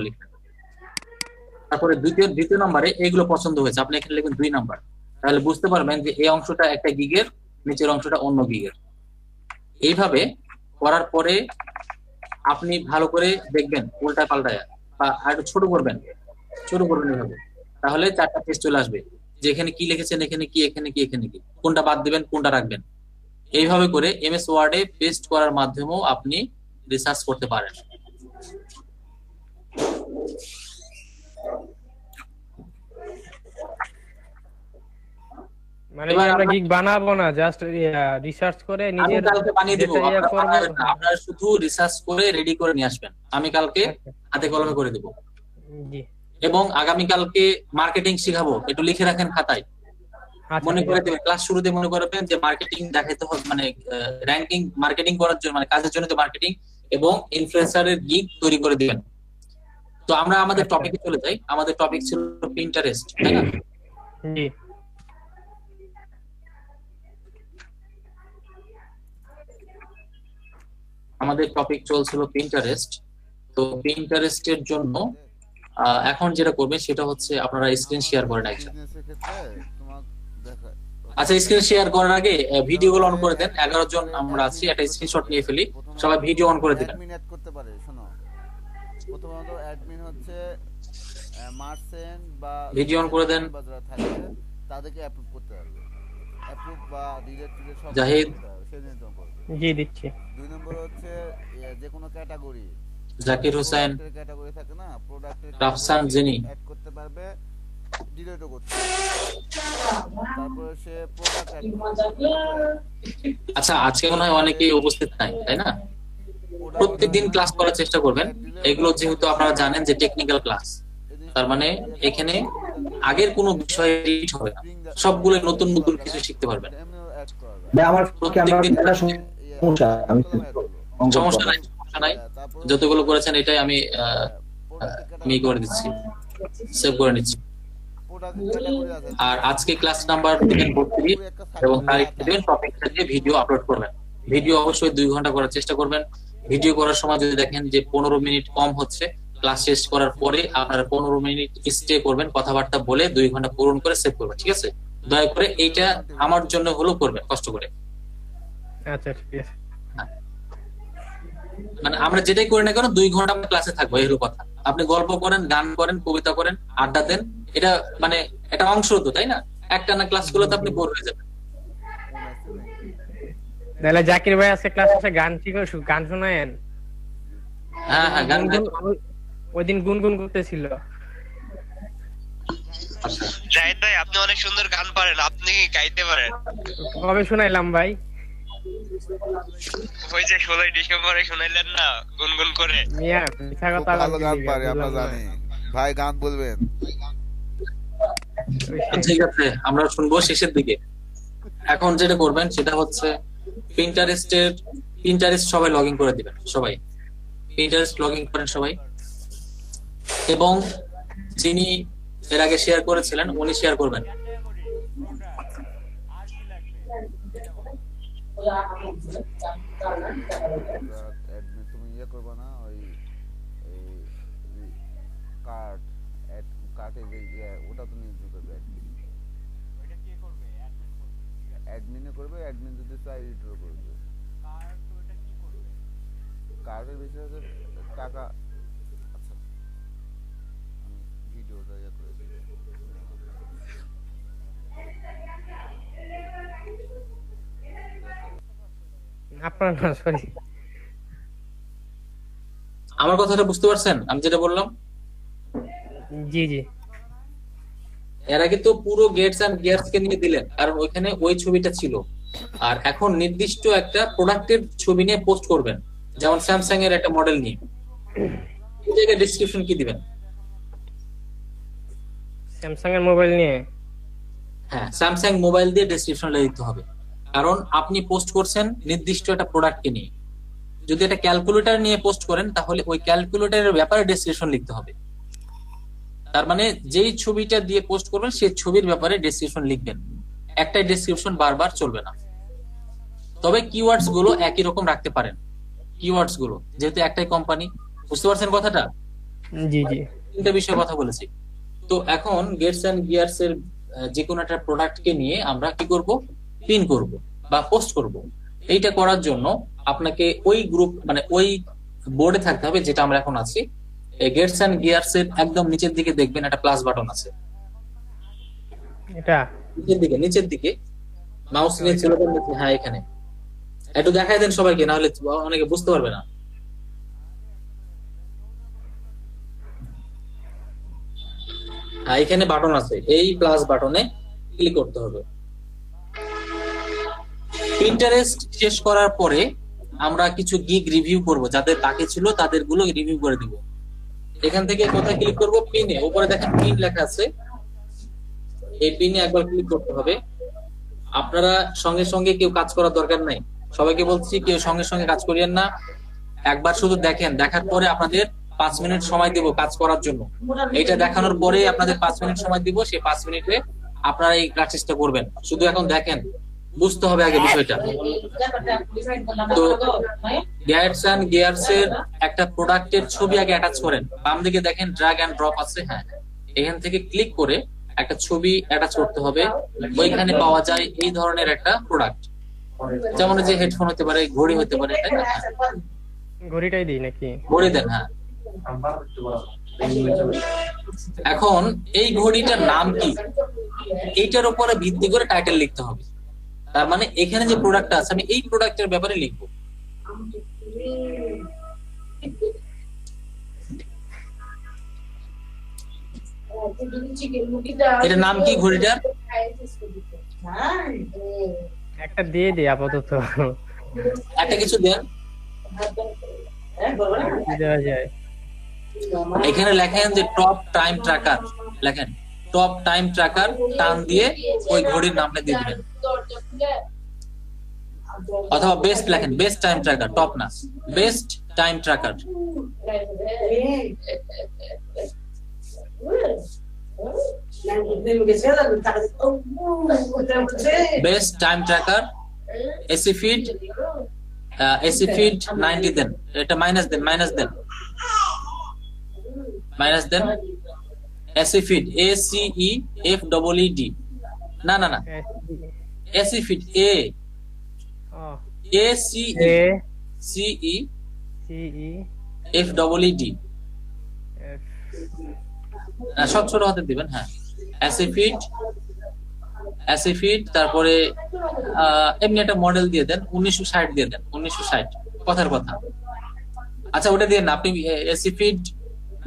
লিখবেন। তারপরে দ্বিতীয় নম্বরে এগুলো পছন্দ হয়েছে, আপনি এখানে লিখবেন 2 নাম্বার। তাহলে বুঝতে পারবেন যে এই অংশটা একটা গিগের, নিচের অংশটা অন্য গিগের। এইভাবে করার পরে আপনি ভালো করে দেখবেন উল্টা পাল্টায়, বা একটু ছোট করবেন এভাবে। তাহলে 4টা পেজ চলে আসবে, যে এখানে কি লিখেছেন, এখানে কি, এখানে কি, এখানে কি, কোনটা বাদ দিবেন, কোনটা রাখবেন। এইভাবে করে এমএস ওয়ার্ডে পেস্ট করার মাধ্যমেও আপনি রিসার্চ করতে পারেন। মানে আমরা গিগ বানাবো না, জাস্ট রিসার্চ করে নিজের কালকে বানিয়ে দেব, আপনারা শুধু রিসার্চ করে রেডি করে নিয়ে আসবেন, আমি কালকে হাতে কলমে করে দেব। জি। এবং আগামী কালকে মার্কেটিং শিখাবো, একটু লিখে রাখেন খাতায়, মনে করে দেবেন। ক্লাস শুরুতে মনে করবেন যে মার্কেটিং দেখাইতে হবে, মানে র‍্যাঙ্কিং মার্কেটিং করার জন্য, মানে কাজের জন্য তো মার্কেটিং এবং ইনফ্লুয়েন্সারের গিগ তৈরি করে দিবেন। তো আমরা আমাদের টপিকে চলে যাই। আমাদের টপিক ছিল পিন্টারেস্ট, তাই না? জি। আমাদের টপিক চলছিল পিন্টারেস্ট। তো পিন্টারেস্টের জন্য এখন যেটা করবেন সেটা হচ্ছে আপনারা স্ক্রিন শেয়ার করেন একসাথে। আচ্ছা, স্ক্রিন শেয়ার করার আগে ভিডিওগুলো অন করে দেন। 11 জন আমরা আছি, একটা স্ক্রিনশট নিয়ে ফেলি, সবাই ভিডিও অন করে দিবেন। অ্যাডমিন অ্যাড করতে পারে। শোনো, প্রথমত অ্যাডমিন হচ্ছে মার্সেন্ট বা ভিডিও অন করে দেন, তাদেরকে অ্যাপ্রুভ করতে হবে। অ্যাপ্রুভ বা ডিলিট সব জাহিদ সে নিয়ন্ত্রণ করবে। জি দিচ্ছি। 2 নম্বর হচ্ছে যে কোনো ক্যাটাগরি, জাকির হোসেন ক্যাটাগরি থাকে না, প্রোডাক্টের রাফসান জিনি অ্যাড করতে পারবে, ডিলিটও করতে পারবে। তারপরে সে প্রোডাক্ট অ্যাড করতে পারবে। আচ্ছা, আজকে মনে হয় অনেকেই উপস্থিত নাই, তাই না? প্রত্যেকদিন ক্লাস করার চেষ্টা করবেন। এগুলো যেহেতু আপনারা জানেন যে টেকনিক্যাল ক্লাস, তার মানে এখানে আগের কোনো বিষয় রিপিট হবে না, সবগুলো নতুন নতুন কিছু শিখতে পারবেন। সমস্যা নাই, যতগুলো করেছেন এটাই আমি করে দিচ্ছি, সেভ করে নিচ্ছি। আর আজকে ক্লাস নাম্বার দিবেন 32 এবং তারিখ দিবেন, টপিকটা দিয়ে ভিডিও আপলোড করবেন। ভিডিও অবশ্যই 2 ঘন্টা করার চেষ্টা করবেন। ভিডিও করার সময় যদি দেখেন যে 15 মিনিট কম হচ্ছে, ক্লাস শেষ করার পরে আপনারা 15 মিনিট স্টে করবেন, কথাবার্তা বলে 2 ঘন্টা পূরণ করে সেভ করবেন, ঠিক আছে? দয়া করে এইটা আমার জন্য হলো করবেন, কষ্ট করে। আচ্ছা ঠিক আছে। মানে আমরা যেটাই করি না কেন 2 ঘন্টা আমরা ক্লাসে থাকবো, এই হলো কথা। আপনি গল্প করেন, গান করেন, কবিতা করেন, আড্ডা দেন, এটা মানে এটা অংশ তো, তাই না? একটানা ক্লাস করলে তো আপনি বোর হয়ে যাবেন। তাহলে জাকির ভাই আজকে ক্লাসে গান গান শোনায়েন। হ্যাঁ হ্যাঁ, গান ওইদিন গুনগুন করতেছিল। জাহিদ ভাই, আপনি অনেক সুন্দর গান পারেন, আপনি কি গাইতে পারেন? কবে শোনাইলাম ভাই? ওই যে 16 ডিসেম্বরে শোনাইলেন না গুনগুন করে। মিয়া মিছা কথা, ভালো গান পারে, আমরা জানি। ভাই গান বলবেন? ঠিক আছে, আমরা শুনবো শেষের দিকে। এখন যেটা করবেন সেটা হচ্ছে পিন্টারেস্ট সবাই লগইন করে দিবেন, সবাই পিন্টারেস্ট লগইন করেন সবাই। এবং যিনি এর আগে শেয়ার করেছিলেন উনি শেয়ার করবেন। তুমি ইয়ে করবে না, ওই কার্টে যে ওটা তো নিয়ন্ত্রণ করবে অ্যাডমিনে করবে, অ্যাডমিন যদি চাই এডিটর করবে। কার্ডের বিষয়ে টাকা। আচ্ছা, আমি ভিডিওটা ইয়ে করে দিই। আপনার না, সরি। আমার কথাটা বুঝতে পারছেন আমি যেটা বললাম? জি জি। এর আগে তো পুরো গেটস এন্ড গিয়ারস কে নিয়ে দিলেন, কারণ ওইখানে ওই ছবিটা ছিল। আর এখন নির্দিষ্ট একটা প্রোডাক্টের ছবি নিয়ে পোস্ট করবেন, যেমন স্যামসাং এর একটা মডেল নিয়ে। এই জায়গায় ডেসক্রিপশন কি দিবেন? স্যামসাং এর মোবাইল নিয়ে? হ্যাঁ, স্যামসাং মোবাইল দিয়ে ডেসক্রিপশন লিখতে হবে, কারণ আপনি পোস্ট করছেন নির্দিষ্ট একটা প্রোডাক্টকে নিয়ে। যদি এটা ক্যালকুলেটর নিয়ে পোস্ট করেন তাহলে ওই ক্যালকুলেটরের ব্যাপারে ডেসক্রিপশন লিখতে হবে। তার মানে যেই ছবিটা দিয়ে পোস্ট করবেন সেই ছবির ব্যাপারে ডেসক্রিপশন লিখবেন, একটাই ডেসক্রিপশন বারবার চলবে না। তবে কিওয়ার্ডস গুলো একই রকম রাখতে পারেন, কিওয়ার্ডস গুলো যেহেতু একটাই কোম্পানি। বুঝতে পারছেন কথাটা? জি জি। তিনটা বিষয়ে কথা বলেছি। তো এখন গেটস এন্ড গিয়ারস এর যে কোনো একটা প্রোডাক্টকে নিয়ে আমরা কি করব, পিন করব বা পোস্ট করব। এইটা করার জন্য আপনাকে ওই গ্রুপ মানে ওই বোর্ডে থাকতে হবে যেটা আমরা এখন আছি। গেটস এন্ড গিয়ারস এর একদম নিচের দিকে দেখবেন একটা প্লাস বাটন আছে, এটা নিচের দিকে মাউস নিয়ে চলে যাবেন নিচে। হ্যাঁ এখানে একটু দেখাই দেন সবাইকে, না হলে অনেকে বুঝতে পারবে না। হ্যাঁ এখানে বাটন আছে, এই প্লাস বাটনে ক্লিক করতে হবে। পিন্টারেস্ট শেষ করার পরে আমরা কিছু গিগ রিভিউ করব, যাদের বাকি ছিল তাদের গুলো রিভিউ করে দিব। এখান থেকে কোথায় ক্লিক করব, পিনে, উপরে দেখেন পিন লেখা আছে, এই পিনে একবার ক্লিক করতে হবে। আপনারা সঙ্গে সঙ্গে কেউ কাজ করার দরকার নাই, সবাইকে বলছি কেউ সঙ্গে সঙ্গে কাজ করিয়েন না। একবার শুধু দেখেন, দেখার পরে আপনাদের 5 মিনিট সময় দিব কাজ করার জন্য। এটা দেখানোর পরে আপনাদের 5 মিনিট সময় দিব, সেই 5 মিনিটে আপনারা এই কাজটা করবেন। শুধু এখন দেখেন, বুঝতে হবে আগে বিষয়টা। তো গিয়ারস এন্ড গিয়ারস এর একটা প্রোডাক্টের ছবি আগে অ্যাটাচ করেন। বাম দিকে দেখেন ড্র্যাগ এন্ড ড্রপ আছে, হ্যাঁ এখান থেকে ক্লিক করে একটা ছবি অ্যাটাচ করতে হবে। ওইখানে পাওয়া যায় এই ধরনের একটা প্রোডাক্ট, যেমন যে হেডফোন হতে পারে, ঘড়ি হতে পারে, তাই না? ঘড়িটাই দিই নাকি? ঘড়ি দেন, হ্যাঁ। এখন এই ঘড়িটার নাম কি, এইটার উপরে ভিত্তি করে টাইটেল লিখতে হবে। তার মানে এখানে যে প্রোডাক্টটা আছে আমি এই প্রোডাক্টের ব্যাপারে লিখবো। এটার নাম কি ঘড়িটার? একটা দিয়ে দিই আপাতত। একটা কিছু দেন। কি দেওয়া যায়? এখানে লেখেন যে টপ টাইম ট্র্যাকার, লেখেন টপ টাইম ট্র্যাকার, টান দিয়ে ওই ঘড়ির নামটা দিয়ে দিবেন। অথবা বেস্ট লেখেন, বেস্ট টাইম ট্র্যাকার, টপ না, best time tracker. Best time tracker ace feed, ace feed 90 দেন। এটা মাইনাস দেন, মাইনাস দেন, মাইনাস দেন। Ace feed, A C E F double E D, না না না, ace feed, A A C E C E C E F double E D, সব ছোট হাতে দিবেন। হ্যাঁ অ্যাসিফিড, অ্যাসিফিড, তারপরে এমনি একটা মডেল দিয়ে দেন, 1960 দিয়ে দেন, 1960 কথার কথা। আচ্ছা ওটা দিয়ে না, আপনি অ্যাসিফিড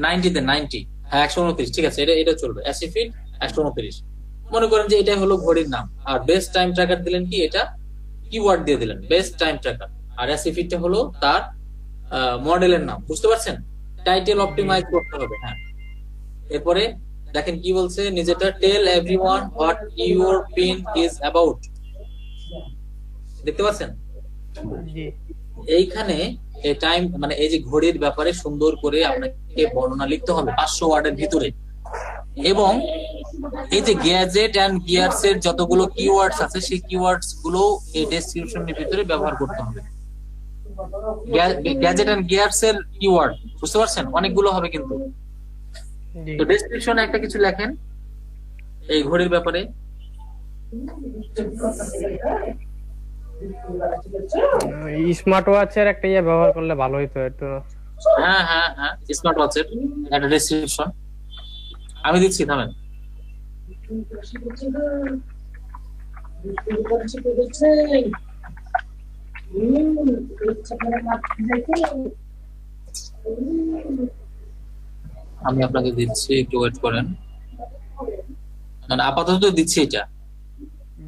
90 দেন, 90, হ্যাঁ 129, ঠিক আছে, এটা এটা চলবে। অ্যাসিফিড 129 মনে করেন যে এটাই হলো ঘড়ির নাম। আর বেস্ট টাইম ট্র্যাকার দিলেন কি, এটা কিওয়ার্ড দিয়ে দিলেন বেস্ট টাইম ট্র্যাকার। আর অ্যাসিফিডটা হলো তার মডেলের নাম, বুঝতে পারছেন? টাইটেল অপটিমাইজ করতে হবে। হ্যাঁ এরপরে দেখেন কি বলছে নিজেটা, tell everyone what your pin is about, দেখতে পাচ্ছেন? জি। এইখানে এই টাইম মানে এই যে ঘড়ির ব্যাপারে সুন্দর করে আপনাকে বর্ণনা লিখতে হবে 500 ওয়ার্ডের ভিতরে। এবং এই যে গ্যাজেট এন্ড গিয়ারস এর যতগুলো কিওয়ার্ডস আছে সেই কিওয়ার্ডস গুলো এই ডেসক্রিপশনের ভিতরে ব্যবহার করতে হবে। গ্যাজেট এন্ড গিয়ারস এর কিওয়ার্ড বুঝতে পারছেন, অনেকগুলো হবে কিন্তু। তো ডেসক্রিপশনে একটা কিছু লেখেন এই ঘড়ির ব্যাপারে। স্মার্ট ওয়াচের একটা ইয়ে ব্যবহার করলে ভালো হতো একটু। হ্যাঁ হ্যাঁ হ্যাঁ, স্মার্ট ওয়াচের একটা ডেসক্রিপশন আমি দিচ্ছি, থামেন। আমি আপনাকে দিচ্ছি, একটু ওয়েট করেন। মানে আপাতত দিচ্ছি এটা।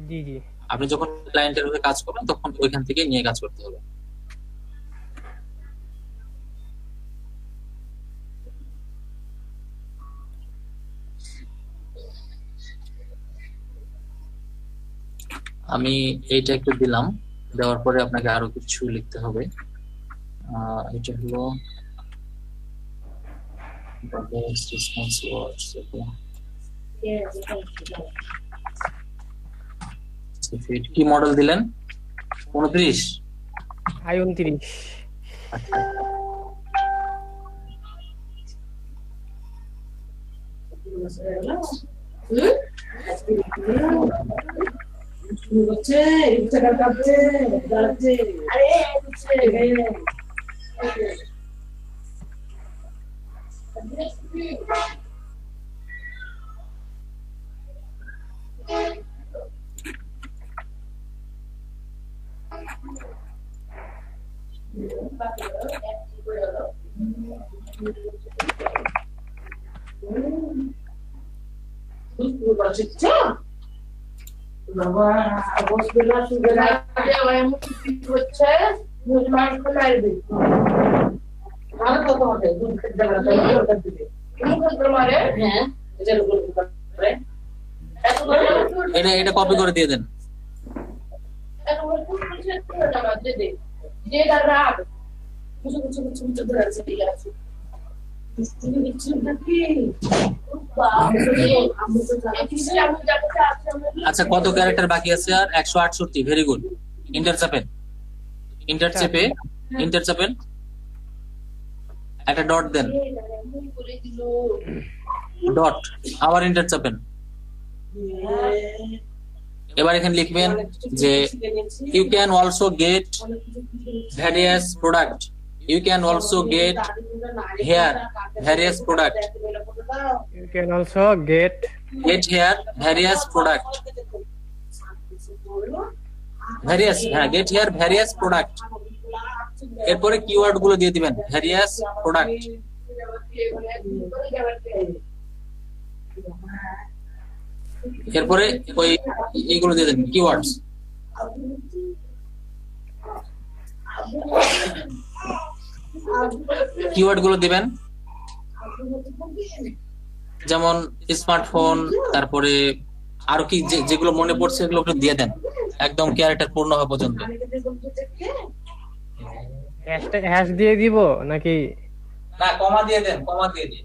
জি জি। আপনি যখন ক্লায়েন্টের হয়ে কাজ করবেন তখন ওইখান থেকে নিয়ে কাজ করতে হবে। আমি এইটা একটু দিলাম, দেওয়ার পরে আপনাকে আরো কিছু লিখতে হবে। এটা হলো কি মডেল দিলেন? 29, i29। আচ্ছা এটা এটা কপি করে দিয়ে দেন। আচ্ছা কত ক্যারেক্টার বাকি আছে আর? 168। Very good. ইন্টার চাপেন, ইন্টার চেপে ইন্টার চাপেন, একটা ডট দেন, ডট, আবার ইন্টার চাপেন। এবার এখানে লিখবেন যে you can also get various product, you can also get here various product, You can also get get here various product, various, হ্যাঁ গেট হেয়ার ভ্যারিয়াস প্রোডাক্ট। এরপরে কিওয়ার্ড গুলো দিয়ে দিবেন, ভ্যারিয়াস প্রোডাক্ট। এরপরে ওই এইগুলো দিয়ে দেন, কিওয়ার্ডস। কিওয়ার্ড গুলো দিবেন, যেমন স্মার্টফোন, তারপরে আরো কি যেগুলো মনে পড়ছে এগুলো একটু দিয়ে দেন, একদম ক্যারেক্টার পূর্ণ হওয়া পর্যন্ত। হ্যাশ দিয়ে দিব নাকি? না, কমা দিয়ে দেন, কমা দিয়ে দিন।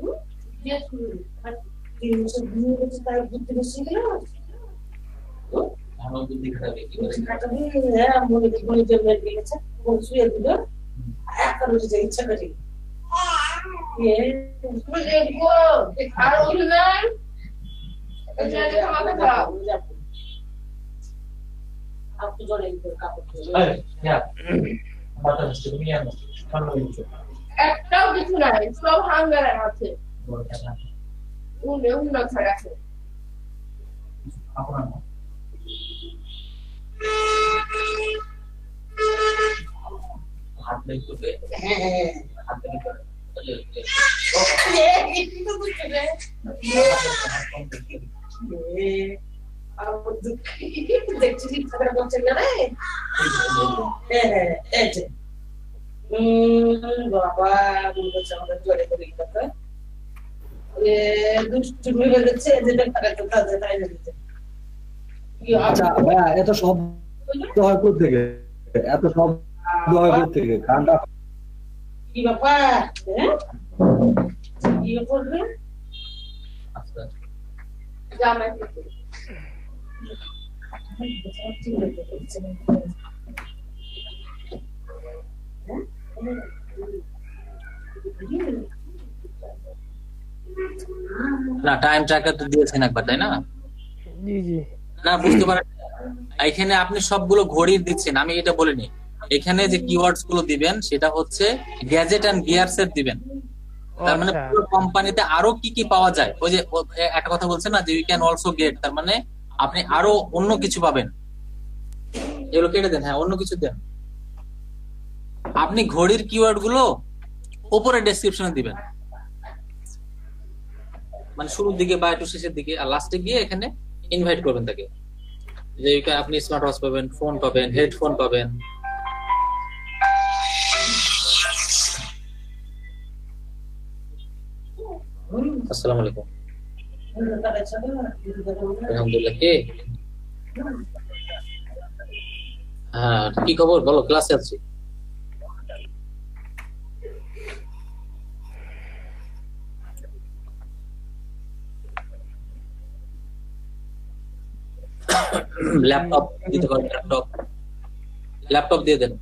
ভালো বুদ্ধি খাটাবে কি করে? একটাও কিছু নাই, সব হাঙ্গারের আছে। উন্না ছাড়া আছে। হাত নেই করবে, হাত নেই করবে। বাবা আমাদের জলে করে দুষ্টু মিলে যাচ্ছে, আচ্ছা ভাইয়া, এত শব্দ হয় কোথেকে? এত শব্দ হয় কোথেকে? গানটা কি ব্যাপার? কি করবে? জামাই না, টাইম ট্র্যাকার তো দিয়েছেন একবার, তাই না? জি জি। না, বুঝতে পারেন এখানে আপনি সবগুলো ঘড়ির দিচ্ছেন, আমি এটা বলিনি। এখানে যে কিওয়ার্ডস গুলো দিবেন সেটা হচ্ছে গ্যাজেট এন্ড গিয়ারস এর দিবেন। তার মানে পুরো কোম্পানিতে আরো কি কি পাওয়া যায়, ওই যে একটা কথা বলছেন না যে ইউ ক্যান অলসো গেট, তার মানে আপনি আরো অন্য কিছু পাবেন। এগুলো কেটে দেন, হ্যাঁ অন্য কিছু দেন। আপনি ঘড়ির কিওয়ার্ড গুলো উপরে ডেসক্রিপশনে দিবেন, মানে শুরুর দিকে বা একটু শেষের দিকে, আর লাস্টে গিয়ে এখানে ইনভাইট করবেন তাকে, যে আপনি স্মার্ট ওয়াচ পাবেন, ফোন পাবেন, হেডফোন পাবেন। আসসালামু আলাইকুম। আলহামদুলিল্লাহ। কে? হ্যাঁ, কি খবর বলো? ক্লাসে আছি। ল্যাপটপ দিতে পারেন, ল্যাপটপ, ল্যাপটপ দিয়ে দেন।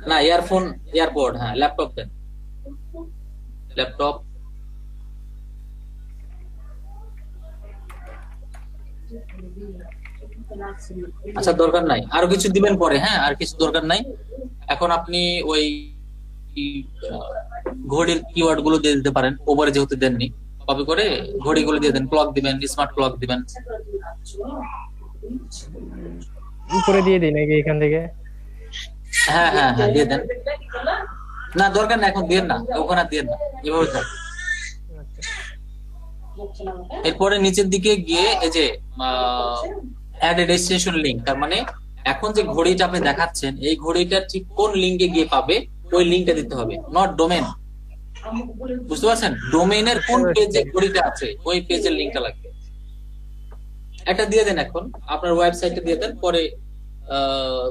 না, ইয়ারফোন, ইয়ারপড, হ্যাঁ ল্যাপটপ দেন, ল্যাপটপ। আচ্ছা দরকার নাই, আরো কিছু দিবেন পরে, হ্যাঁ আর কিছু দরকার নাই। এখন আপনি ওই আহ, ঘড়ির কিওয়ার্ড গুলো দিয়ে দিতে পারেন, ওপরে যেহেতু দেননি, কপি করে ঘড়িগুলো দিয়ে দেন, ক্লক দিবেন, স্মার্ট ক্লক দিবেন। উপরে দিয়ে দিই নাকি এখান থেকে? হ্যাঁ হ্যাঁ হ্যাঁ দিয়ে দেন। না দরকার না, এখন দিয়ে না, ওখানে আর দিয়ে না, এভাবে থাক। এরপরে নিচের দিকে গিয়ে এই যে অ্যাড এ ডেস্টিনেশন লিংক, তার মানে এখন যে ঘড়িটা আপনি দেখাচ্ছেন এই ঘড়িটা ঠিক কোন লিংকে গিয়ে পাবে ওই লিংকটা দিতে হবে, নট ডোমেন। বুঝতে পারছেন? ডোমেইনের কোন পেজে ঘড়িটা আছে ওই পেজের লিংকটা লাগবে। একটা দিয়ে দেন, এখন আপনার ওয়েবসাইটে দিয়ে দেন, পরে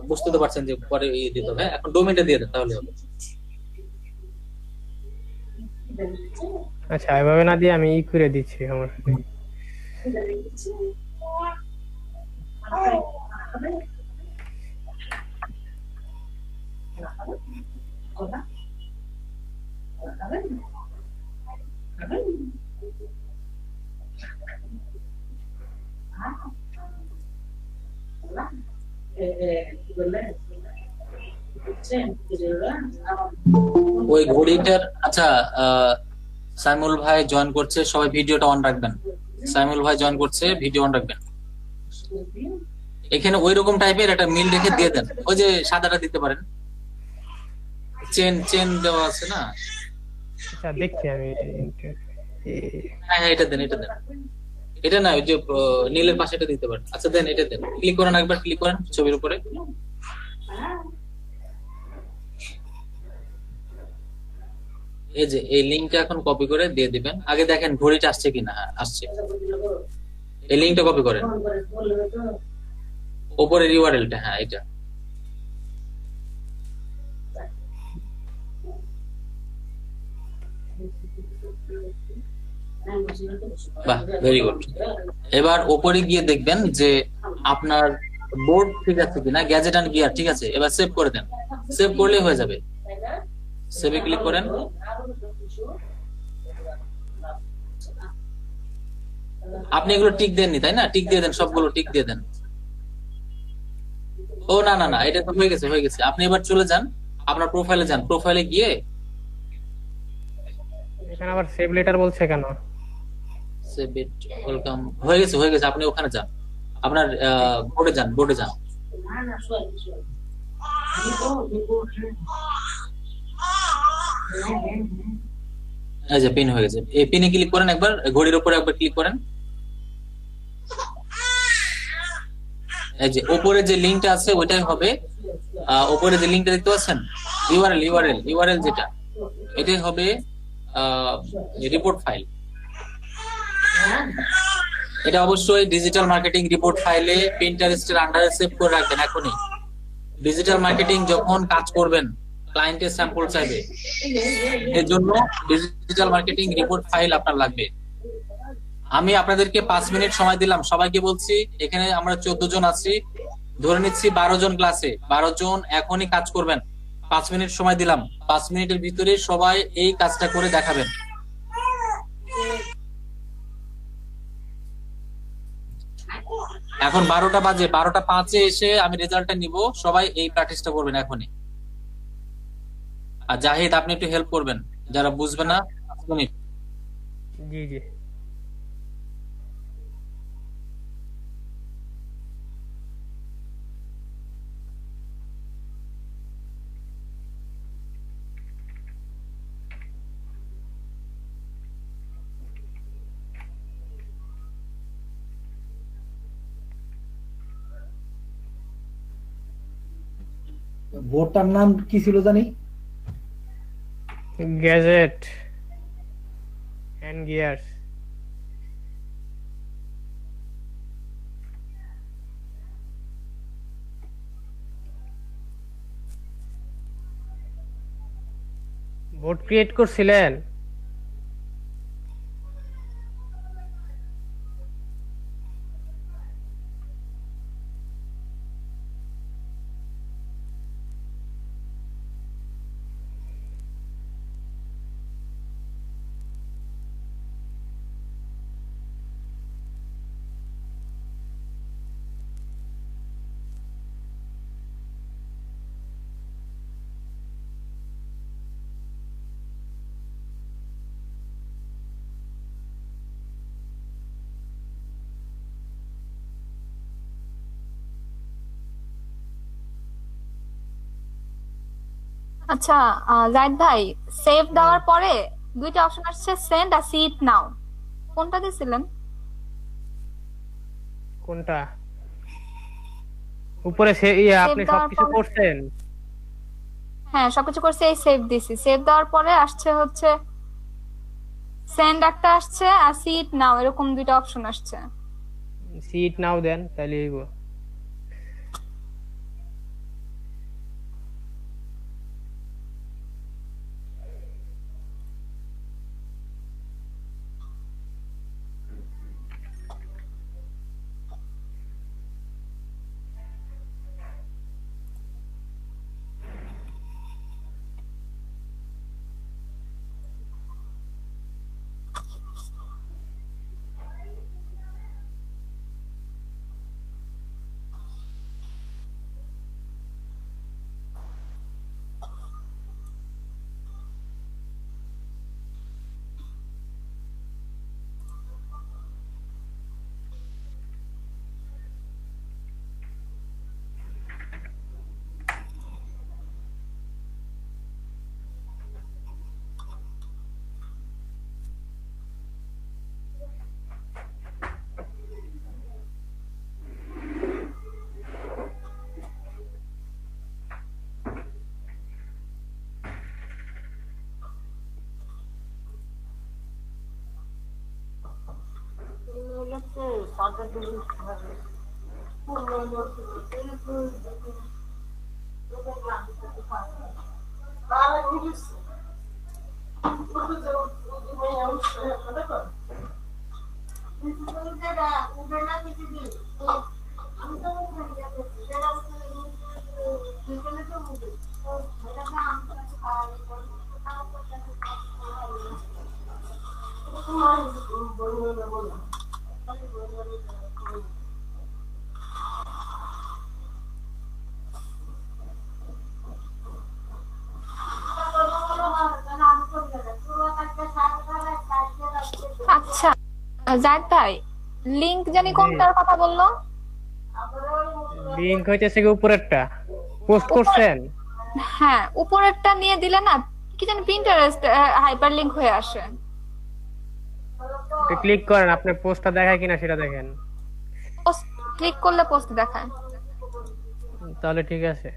বুঝতে তো পারছেন যে পরে দিতে হবে। এখন ডোমেইনটা দিয়ে দেন, তাহলে হবে। আচ্ছা এভাবে না দিয়ে আমি করে দিচ্ছি আমার। ওই ঘড়িটার, আচ্ছা সাইমুল ভাই জয়েন করছে, সবাই ভিডিওটা অন রাখবেন। সাইমুল ভাই জয়েন করছে, ভিডিও অন রাখবেন। এখানে ওই রকম টাইপের একটা মিল রেখে দিয়ে দেন, ওই যে সাদাটা দিতে পারেন, চেন চেন দেওয়া আছে না? আচ্ছা দেখছি আমি। হ্যাঁ হ্যাঁ এটা দেন, এটা দেন। এটা না, ওই যে নীলের পাশে এটা দিতে পারেন। আচ্ছা দেন, এটা দেন, ক্লিক করেন, একবার ক্লিক করেন ছবির উপরে। এই যে এই লিংকটা এখন কপি করে দিয়ে দিবেন। আগে দেখেন ঘড়িটা আসছে কিনা। হ্যাঁ আসছে, এই লিংকটা কপি করেন, উপরের ইউআরএলটা, হ্যাঁ এটা। বাহ ভেরি গুড। এবার উপরে গিয়ে দেখবেন যে আপনার বোর্ড ঠিক আছে কিনা, গ্যাজেট এন্ড গিয়ার ঠিক আছে। এবার সেভ করে দেন, সেভ করলে হয়ে যাবে। সেভে ক্লিক করেন। আপনি এগুলো টিক দেননি তাই না? টিক দিয়ে দেন, সবগুলো টিক দিয়ে দেন। ও না না না, এটা তো হয়ে গেছে, হয়ে গেছে। আপনি এবার চলে যান, আপনার প্রোফাইলে যান, প্রোফাইলে গিয়ে এখানে আবার সেভ লেটার বলছে কেন? সেভ ইট ওয়েলকাম, হয়ে গেছে, হয়ে গেছে। আপনি ওখানে যান, আপনার বোর্ডে যান, বোর্ডে যান। এই যে পিন হয়ে গেছে, এই পিনে ক্লিক করেন, একবার ঘড়ির উপরে একবার ক্লিক করেন। এই যে উপরে যে লিংকটা আছে ওইটাই হবে। উপরে যে লিংকটা দেখতে পাচ্ছেন, ইউআরএল ইউআরএল ইউআরএল যেটা, এটাই হবে রিপোর্ট ফাইল। এটা অবশ্যই ডিজিটাল মার্কেটিং রিপোর্ট ফাইলে পিন্টারেস্টের আন্ডারে সেভ করে রাখবেন এখনই। ডিজিটাল মার্কেটিং যখন কাজ করবেন, ক্লায়েন্টের স্যাম্পল চাইবে, এর জন্য ডিজিটাল মার্কেটিং রিপোর্ট ফাইল আপনার লাগবে। আমি আপনাদেরকে 5 মিনিট সময় দিলাম, সবাইকে বলছি এখানে আমরা 14 জন আছি, ধরে নিচ্ছি 12 জন ক্লাসে, 12 জন এখনই কাজ করবেন। 5 মিনিট সময় দিলাম, 5 মিনিটের ভিতরে সবাই এই কাজটা করে দেখাবেন। এখন 12টা বাজে, 12টা 5-এ এসে আমি রেজাল্টটা নিব। সবাই এই প্র্যাকটিসটা করবেন এখনই। আর জাহিদ আপনি একটু হেল্প করবেন, যারা বুঝবে না। 5 মিনিট। জি জি। বোর্ডটার নাম কি ছিল জানি? Gadget and gears. Board create করছিলেন? আচ্ছা, জাহিদ ভাই, সেভ দেওয়ার পরে দুইটা অপশন আসছে, সেন্ড আর সি ইট নাও। কোনটা দিছিলেন? কোনটা? উপরে সে আপনি সেভ দেওয়ার সবকিছু পরে, করছেন? হ্যাঁ সবকিছু করছে, এই সেভ দিছি। সেভ দেওয়ার পরে আসছে হচ্ছে সেন্ড একটা আসছে, আর সি ইট নাও, এরকম দুইটা অপশন আসছে। সিট নাও দেন তাহলে হইব। আচ্ছা জাহিদ ভাই, লিংক জানি জি, কোনটার কথা বললো? লিংক হইতেছে কি উপরেরটা পোস্ট উপর, করছেন? হ্যাঁ উপরেরটা নিয়ে দিলে না, কি জানি পিন্টারেস্ট হাইপার লিংক হয়ে আসে। এটা ক্লিক করেন, আপনার পোস্টটা দেখায় কিনা সেটা দেখেন। পোস্ট ক্লিক করলে পোস্ট দেখায়। তাহলে ঠিক আছে।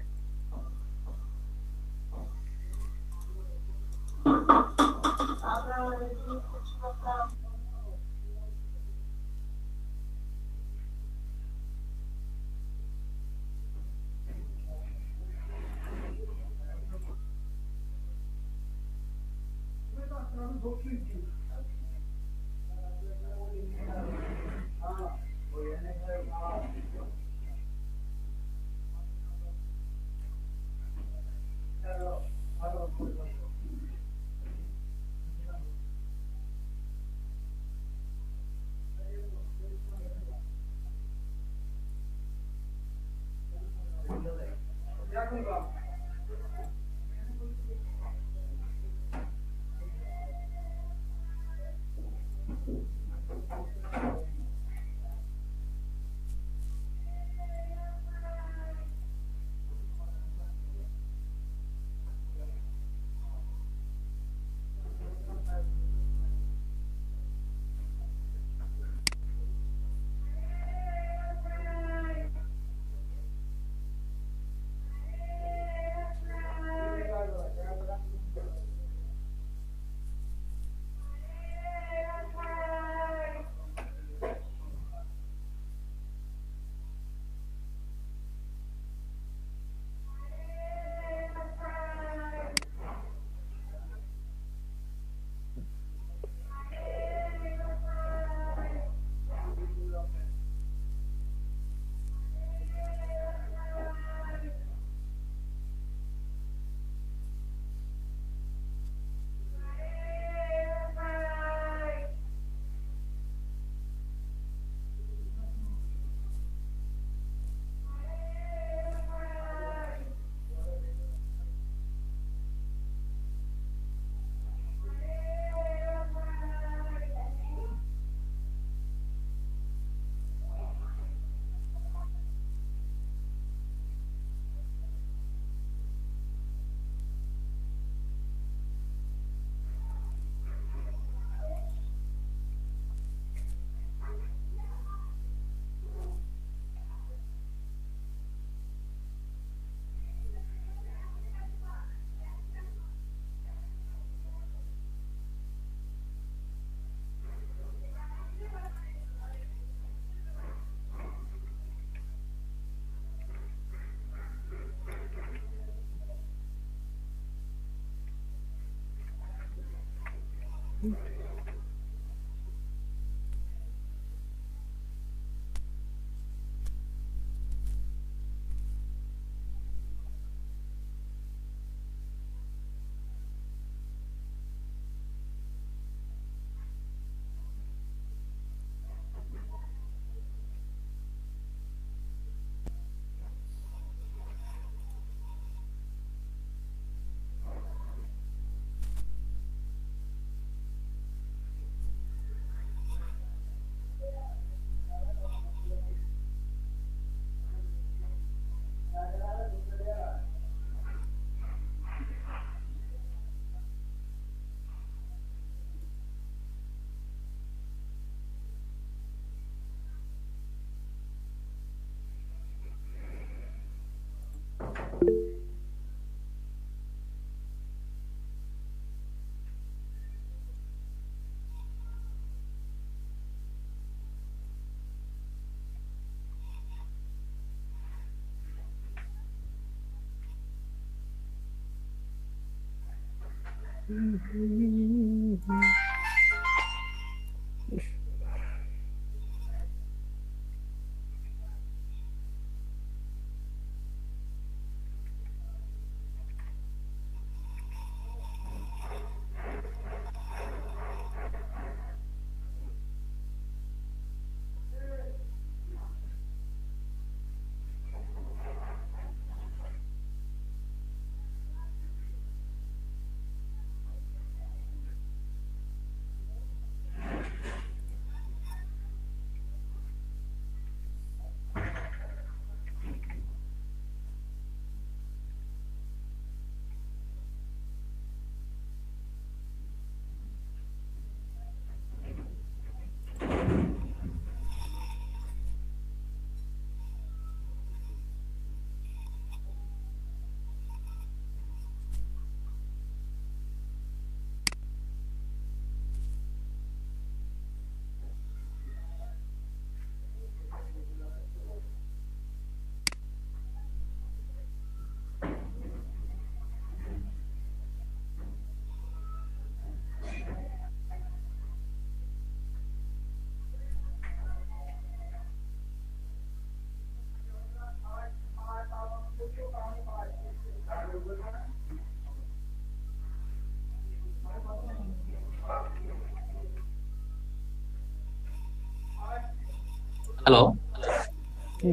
হ্যালো,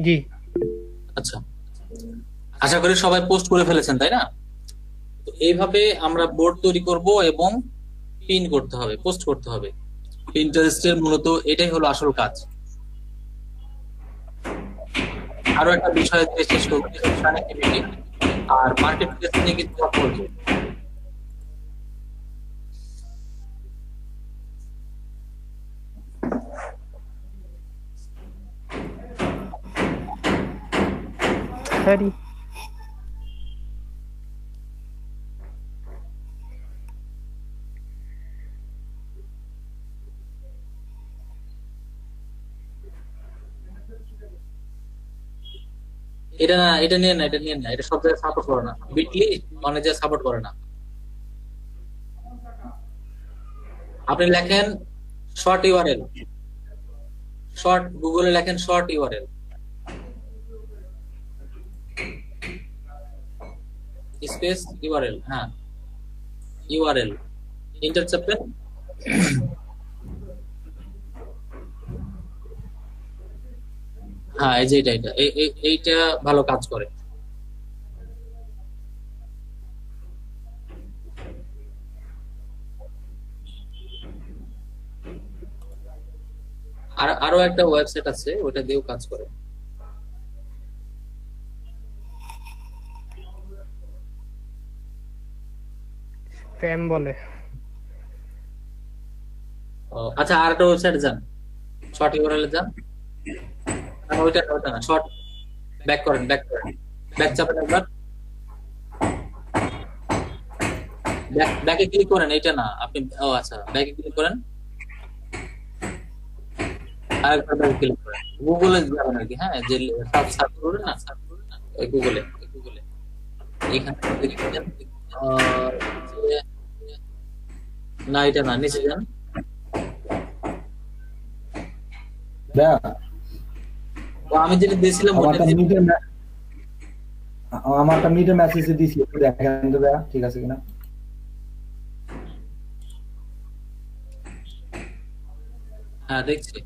জি আচ্ছা, আশা করি সবাই পোস্ট করে ফেলেছেন, তাই না? তো এইভাবে আমরা বোর্ড তৈরি করব এবং পিন করতে হবে, পোস্ট করতে হবে। পিন্টারেস্টের মূলত এটাই হলো আসল কাজ। আরো একটা বিষয় শেষ করবো, কানেক্টিভিটি আর মার্কেট প্লেস নিয়ে কিছু কথা বলবো। সরি এটা না, এটা নিয়ে না, এটা নিয়ে না, এটা সব জায়গায় সাপোর্ট করে না। বিটলি অনেক জায়গায় সাপোর্ট করে না। আপনি লেখেন শর্ট ইউআরএল, শর্ট গুগলে লেখেন শর্ট ইউআরএল, স্পেস ইউআরএল, হ্যাঁ ইউআরএল এন্টার চাপেন। হ্যাঁ এই যে এইটা ভালো কাজ করে। আর আরো একটা ওয়েবসাইট আছে, ওটা দিয়েও কাজ করে। স্প্যাম বলে। আচ্ছা, আর একটা ওয়েবসাইট যান, শর্ট ইউআরএল যান। ওইটা না, শর্ট ব্যাক করেন, ব্যাক চাপেন একবার, ব্যাকে ক্লিক করেন। এইটা না, আপনি আচ্ছা ব্যাকে ক্লিক করেন, আরেকবার ব্যাকে ক্লিক করেন, গুগলে যাবেন আর কি। হ্যাঁ, যে সার্চ করবেন না, ওই গুগলে এখানে না, এটা না, নিচে যান। আমি যেটা দিয়েছিলাম আমারটা মিটে মেসেজে দিছি, একটু দেখেন তো ভাইয়া ঠিক আছে কিনা। হ্যাঁ দেখছি,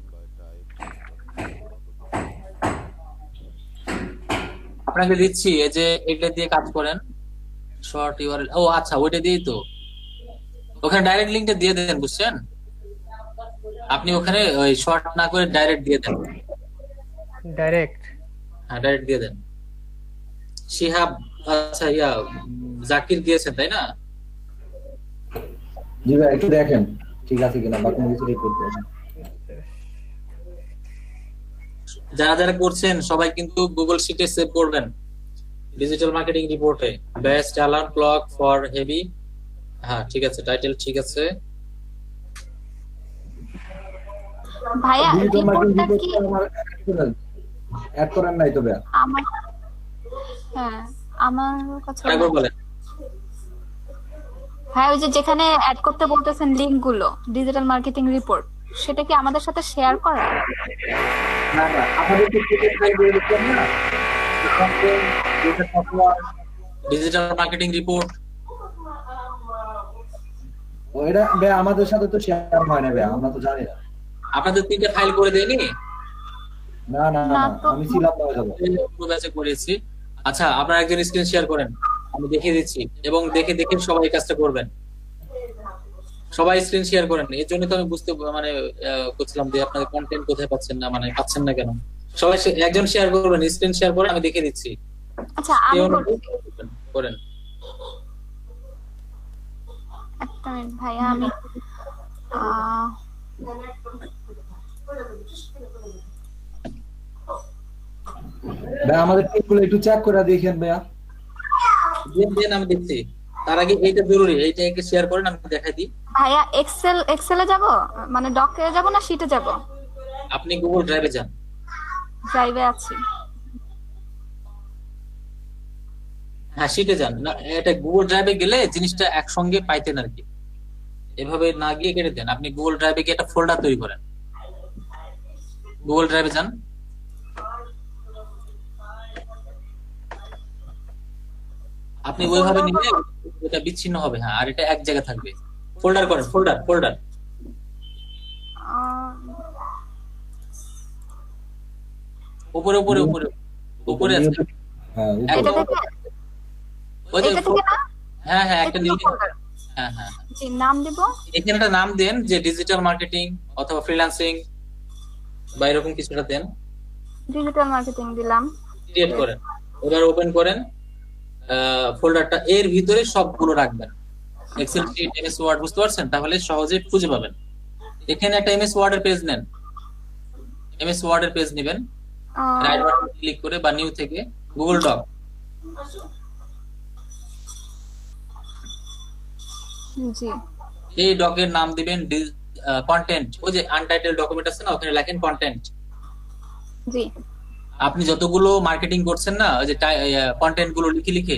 আপনাকে দিচ্ছি। এই যে এটা দিয়ে কাজ করেন, শর্ট ইউআরএল। ও আচ্ছা, ওইটা দিয়েই তো, ওখানে ডাইরেক্ট লিংকটা দিয়ে দেন, বুঝছেন? আপনি ওখানে ওই শর্ট না করে ডাইরেক্ট দিয়ে দেন। ডাইরেক্ট? হ্যাঁ ডাইরেক্ট দিয়ে দেন। শিহাব, আচ্ছা জাকির দিয়েছেন তাই না? জি ভাই, একটু দেখেন ঠিক আছে কিনা, বা কোনো কিছু রিপোর্ট করবেন। যারা যারা করছেন সবাই কিন্তু গুগল শিটে সেভ করবেন, ডিজিটাল মার্কেটিং রিপোর্টে best alarm clock for heavy, হ্যাঁ ঠিক আছে, টাইটেল ঠিক আছে। ভাইয়া ডিজিটাল মার্কেটিং রিপোর্টটা রিপোর্ট কি আমার অ্যাড করেন নাই তো ভাইয়া। আমার, হ্যাঁ আমার কাছে আরেকবার বলেন। হ্যাঁ ওই যে যেখানে অ্যাড করতে বলতেছেন লিংক গুলো ডিজিটাল মার্কেটিং রিপোর্ট, সেটা কি আমাদের সাথে শেয়ার করা? না না, আমাদের কি টিকিট ফাইল দিয়ে দিচ্ছেন না, ডিজিটাল মার্কেটিং রিপোর্ট ওইটা ভাইয়া আমাদের সাথে তো শেয়ার হয় না ভাইয়া, আমরা তো জানি না। আপনাদের 3টে ফাইল করে দেয়নি? না না না, আমি ছিলাম না যাবো। পুরো ব্যাচে করেছি। আচ্ছা আপনারা একজন স্ক্রিন শেয়ার করেন, আমি দেখিয়ে দিচ্ছি, এবং দেখে দেখে সবাই এই কাজটা করবেন। সবাই স্ক্রিন শেয়ার করেন, এর জন্য তো আমি বুঝতে মানে করছিলাম যে আপনাদের কন্টেন্ট কোথায় পাচ্ছেন না, মানে পাচ্ছেন না কেন। সবাই একজন শেয়ার করবেন, স্ক্রিন শেয়ার করে আমি দেখিয়ে দিচ্ছি। আচ্ছা আমি করেন। একটা মিনিট ভাইয়া, আমি ভাইয়া আমাদের টিমগুলো একটু চেক করে দেখেন ভাইয়া। দেন আমি দেখছি। তার আগে এইটা জরুরি, এইটা একে শেয়ার করেন, আমি দেখাই দিই। ভাইয়া এক্সেলে যাব, মানে ডকে যাব না শিটে যাব? আপনি গুগল ড্রাইভে যান। ড্রাইভে আছি। হ্যাঁ শিটে যান না, এটা গুগল ড্রাইভে গেলে জিনিসটা একসঙ্গে পাইতেন আর কি, এভাবে না গিয়ে কেটে দেন। আপনি গুগল ড্রাইভে গিয়ে একটা ফোল্ডার তৈরি করেন। গুগল ড্রাইভে যান, আপনি ওইভাবে নিলে এটা বিচ্ছিন্ন হবে। হ্যাঁ, আর এটা এক জায়গায় থাকবে। ফোল্ডার করেন, ফোল্ডার উপরে উপরে উপরে উপরে আছে। হ্যাঁ এটা থেকে ওই যে এটা থেকে না? হ্যাঁ হ্যাঁ একটা এটা লিংক, folder। হ্যাঁ হ্যাঁ জি নাম দেব। এখানে একটা নাম দেন যে ডিজিটাল মার্কেটিং অথবা ফ্রিল্যান্সিং বা এরকম কিছুটা দেন। ডিজিটাল মার্কেটিং দিলাম। ক্রিয়েট করেন, এবার ওপেন করেন ফোল্ডারটা, এর ভিতরে সবগুলো রাখবেন। এক্সেল শিট, এমএস ওয়ার্ড, বুঝতে পারছেন? তাহলে সহজে খুঁজে পাবেন। এখানে একটা এমএস ওয়ার্ড এর পেজ নেন, এমএস ওয়ার্ড এর পেজ নেবেন, রাইট বাটন ক্লিক করে বা নিউ থেকে গুগল ডক, জি এই ডকের নাম দিবেন কন্টেন্ট। ওই যে আনটাইটেল ডকুমেন্ট আছে না, ওখানে লেখেন কন্টেন্ট। জি আপনি যতগুলো মার্কেটিং করছেন না, ওই যে কন্টেন্ট গুলো লিখে লিখে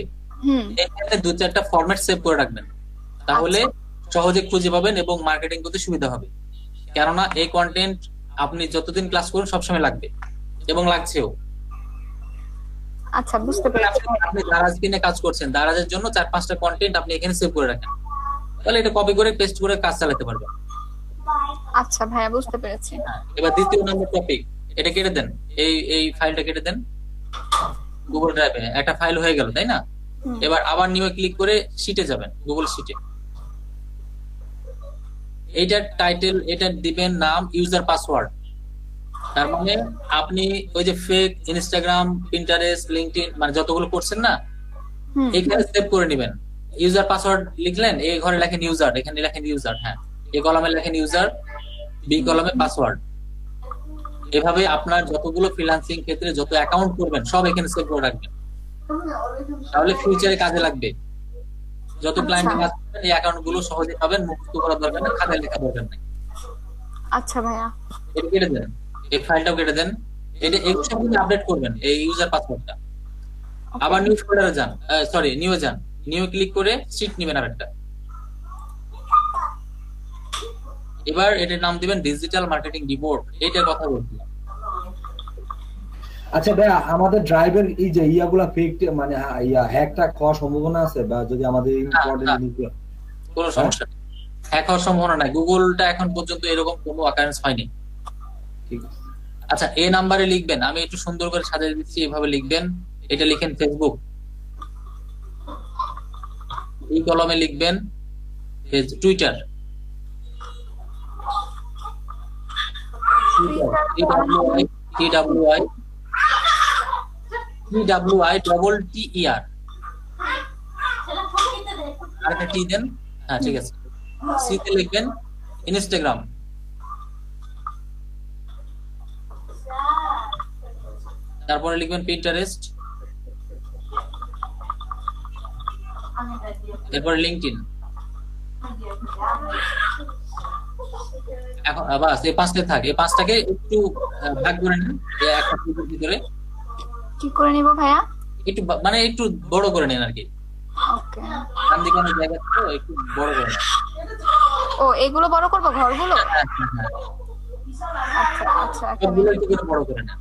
এখানে 2-4টা ফরম্যাট সেভ করে রাখবেন, তাহলে সহজে খুঁজে পাবেন এবং মার্কেটিং করতে সুবিধা হবে। কেননা এই কন্টেন্ট আপনি যতদিন ক্লাস করুন সবসময় লাগবে এবং লাগছেও। আচ্ছা বুঝতে পেরেছি। আপনি দারাজ কিনে কাজ করছেন, দারাজের জন্য 4-5টা কন্টেন্ট আপনি এখানে সেভ করে রাখেন, তাহলে এটা কপি করে পেস্ট করে কাজ চালাতে পারবেন। আচ্ছা ভাইয়া বুঝতে পেরেছি। এবার দ্বিতীয় নম্বর টপিক, এটা কেটে দেন, এই ফাইলটা কেটে দেন। গুগল ড্রাইভে একটা ফাইল হয়ে গেল, তাই না? এবার আবার নিউ ক্লিক করে শিটে যাবেন, গুগল শিটে। এইটার টাইটেল, এটা দিবেন নাম ইউজার পাসওয়ার্ড। তার মানে আপনি ওই যে ফেক ইনস্টাগ্রাম, পিন্টারেস্ট, লিঙ্কডইন মানে যতগুলো করছেন না, এখানে সেভ করে নেবেন। ইউজার পাসওয়ার্ড লিখলেন, এই ঘরে লেখেন ইউজার, এখানে লেখেন ইউজার, হ্যাঁ এই কলামে লেখেন ইউজার, বি কলামে পাসওয়ার্ড। এভাবে আপনার যতগুলো ফ্রিল্যান্সিং ক্ষেত্রে যত অ্যাকাউন্ট করবেন সব এখানে সেভ করে রাখবেন, তাহলে ফিউচারে কাজে লাগবে। যত ক্লায়েন্ট কাজ করবেন এই অ্যাকাউন্ট গুলো সহজে পাবেন, মুক্ত করার দরকার নেই, খাতায় লেখা দরকার নেই। আচ্ছা ভাইয়া এটা কেটে দেন, এই ফাইলটাও কেটে দেন। এটা এগুলো সব কিছু আপডেট করবেন, এই ইউজার পাসওয়ার্ডটা। আবার নিউ ফোল্ডারে যান, সরি নিউ যান, নিউ ক্লিক করে শিট নেবেন আরেকটা। এবার এটার নাম দিবেন ডিজিটাল মার্কেটিং রিপোর্ট, এইটার কথা বলছিলাম। আচ্ছা ভাইয়া আমাদের ড্রাইভের এই যে ইয়াগুলা ফেক মানে হ্যাকটা হওয়ার সম্ভাবনা আছে, বা যদি আমাদের কোনো সমস্যা নেই, হ্যাক হওয়ার সম্ভাবনা নাই। গুগলটা এখন পর্যন্ত এরকম কোনো অ্যাকারেন্স হয়নি। ঠিক আছে। আচ্ছা এই নাম্বারে লিখবেন, আমি একটু সুন্দর করে সাজিয়ে দিচ্ছি, এভাবে লিখবেন। এটা লিখেন ফেসবুক, এই কলমে লিখবেন টুইটার, TWITTER, আরেকটা টি দেন, হ্যাঁ ঠিক আছে। সি তে লিখবেন ইনস্টাগ্রাম, তারপরে লিখবেন পিন্টারেস্ট, এরপরে লিঙ্কডইন। এখন বাস এই 5টা থাকে, এই 5টাকে একটু ভাগ করে নিন একটা গ্রুপের ভিতরে। কি করে নিব ভাইয়া? একটু মানে একটু বড় করে নেন আর কি, ওকে। ডান দিকে অনেক জায়গা তো একটু বড় করে নেন। ও এগুলো বড় করব ঘরগুলো? হ্যাঁ, হ্যাঁ, আচ্ছা আচ্ছা একটা সবগুলো একটু করে বড় করে নেন।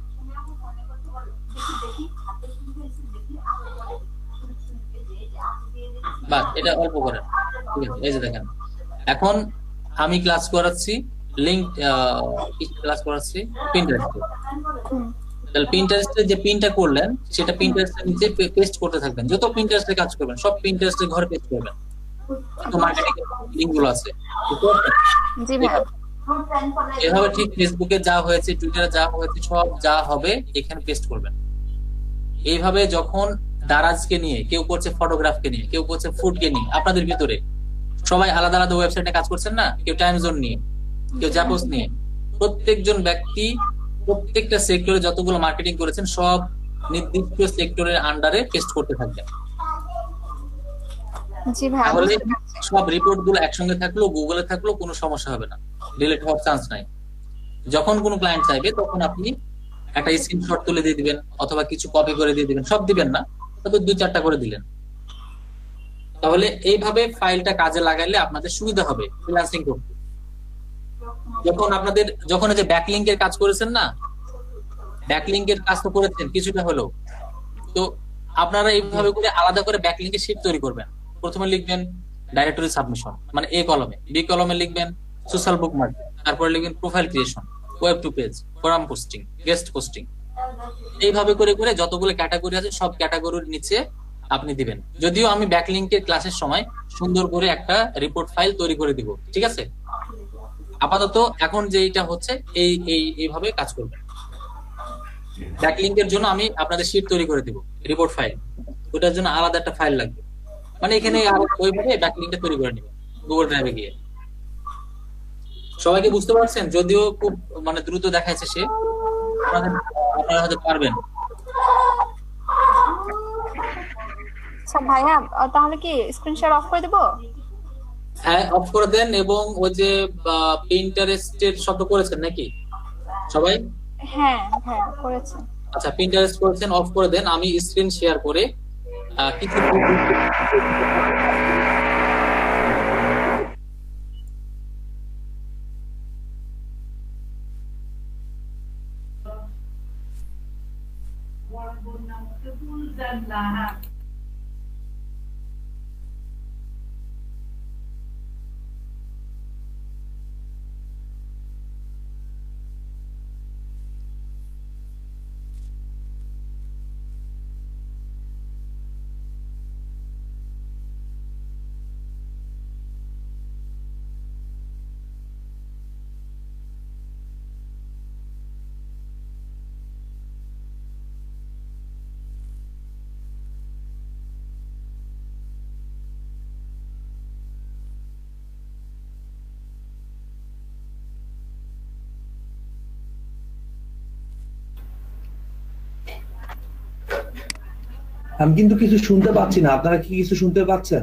বাস এটা অল্প করেন, ঠিক আছে। এই যে দেখেন, এখন আমি ক্লাস করাচ্ছি লিংক ক্লাস করাচ্ছি পিন্টারেস্টে। তাহলে পিন্টারেস্টে যে পিনটা করলেন সেটা পিন্টারেস্টের নিচে পেস্ট করতে থাকবেন। যত পিন্টারেস্টে কাজ করবেন সব পিন্টারেস্টের ঘরে পেস্ট করবেন, তো মার্কেটিং লিংক গুলো আছে। জি ভাইয়া। এভাবে ঠিক ফেসবুকে যা হয়েছে, টুইটারে যা হয়েছে, সব যা হবে এখানে পেস্ট করবেন। এইভাবে যখন দারাজকে নিয়ে, কেউ করছে ফটোগ্রাফকে নিয়ে, কেউ করছে ফুডকে নিয়ে, আপনাদের ভিতরে সবাই আলাদা আলাদা ওয়েবসাইটে কাজ করছেন না, কেউ টাইম জোন নিয়ে, কেউ জাপোস নিয়ে, প্রত্যেকজন ব্যক্তি প্রত্যেকটা সেক্টরে যতগুলো মার্কেটিং করেছেন সব নির্দিষ্ট সেক্টরের আন্ডারে পেস্ট করতে থাকবেন। জি ভাইয়া। তাহলে সব রিপোর্ট গুলো একসঙ্গে থাকলো, গুগলে থাকলো, কোনো সমস্যা হবে না, ডিলিট হওয়ার চান্স নাই। যখন কোনো ক্লায়েন্ট চাইবে তখন আপনি একটা স্ক্রিনশট তুলে দিয়ে দিবেন অথবা কিছু কপি করে দিয়ে দিবেন, সব দিবেন না, তবে 2-4টা করে দিলেন। তাহলে এইভাবে ফাইলটা কাজে লাগাইলে আপনাদের সুবিধা হবে ফ্রিল্যান্সিং করতে। যখন এই যে ব্যাকলিংকের কাজ করেছেন না, ব্যাকলিংকের কাজ তো করেছেন কিছুটা হলেও, তো আপনারা এইভাবে করে আলাদা করে ব্যাকলিংকের শীট তৈরি করবেন। প্রথমে লিখবেন ডাইরেক্টরি সাবমিশন, মানে এ কলমে। বি কলমে লিখবেন সোশ্যাল বুক মার্কেট, তারপরে লিখবেন profile creation, web two page, forum posting, guest posting. এইভাবে করে করে যতগুলো ক্যাটাগরি আছে সব ক্যাটাগরির নিচে আপনি দিবেন। যদিও আমি ব্যাকলিংকের ক্লাসের সময় সুন্দর করে একটা রিপোর্ট ফাইল তৈরি করে দিব, ঠিক আছে। আপাতত এখন যেটা হচ্ছে এইভাবে কাজ করবেন। ব্যাকলিংকের জন্য আমি আপনাদের শীট তৈরি করে দিব, রিপোর্ট ফাইল, ওটার জন্য আলাদা একটা ফাইল লাগবে। মানে এখানে ওইভাবে ব্যাকলিংকটা তৈরি করে নেবেন গুগল ড্রাইভে গিয়ে। সবাইকে বুঝতে পারছেন? যদিও খুব মানে দ্রুত দেখাচ্ছে সে, আপনারা হয়তো পারবেন। আচ্ছা ভাইয়া, তাহলে কি স্ক্রিনশট অফ করে দেব? হ্যাঁ, অফ করে দেন। এবং ওই যে পিন্টারেস্টের শব্দ করেছেন নাকি সবাই? হ্যাঁ হ্যাঁ করেছি। আচ্ছা, পিন্টারেস্ট করেছেন, অফ করে দেন। আমি স্ক্রিন শেয়ার করে কিছু আমি কিন্তু কিছু শুনতে পাচ্ছি না, আপনারা কি কিছু শুনতে পাচ্ছেন?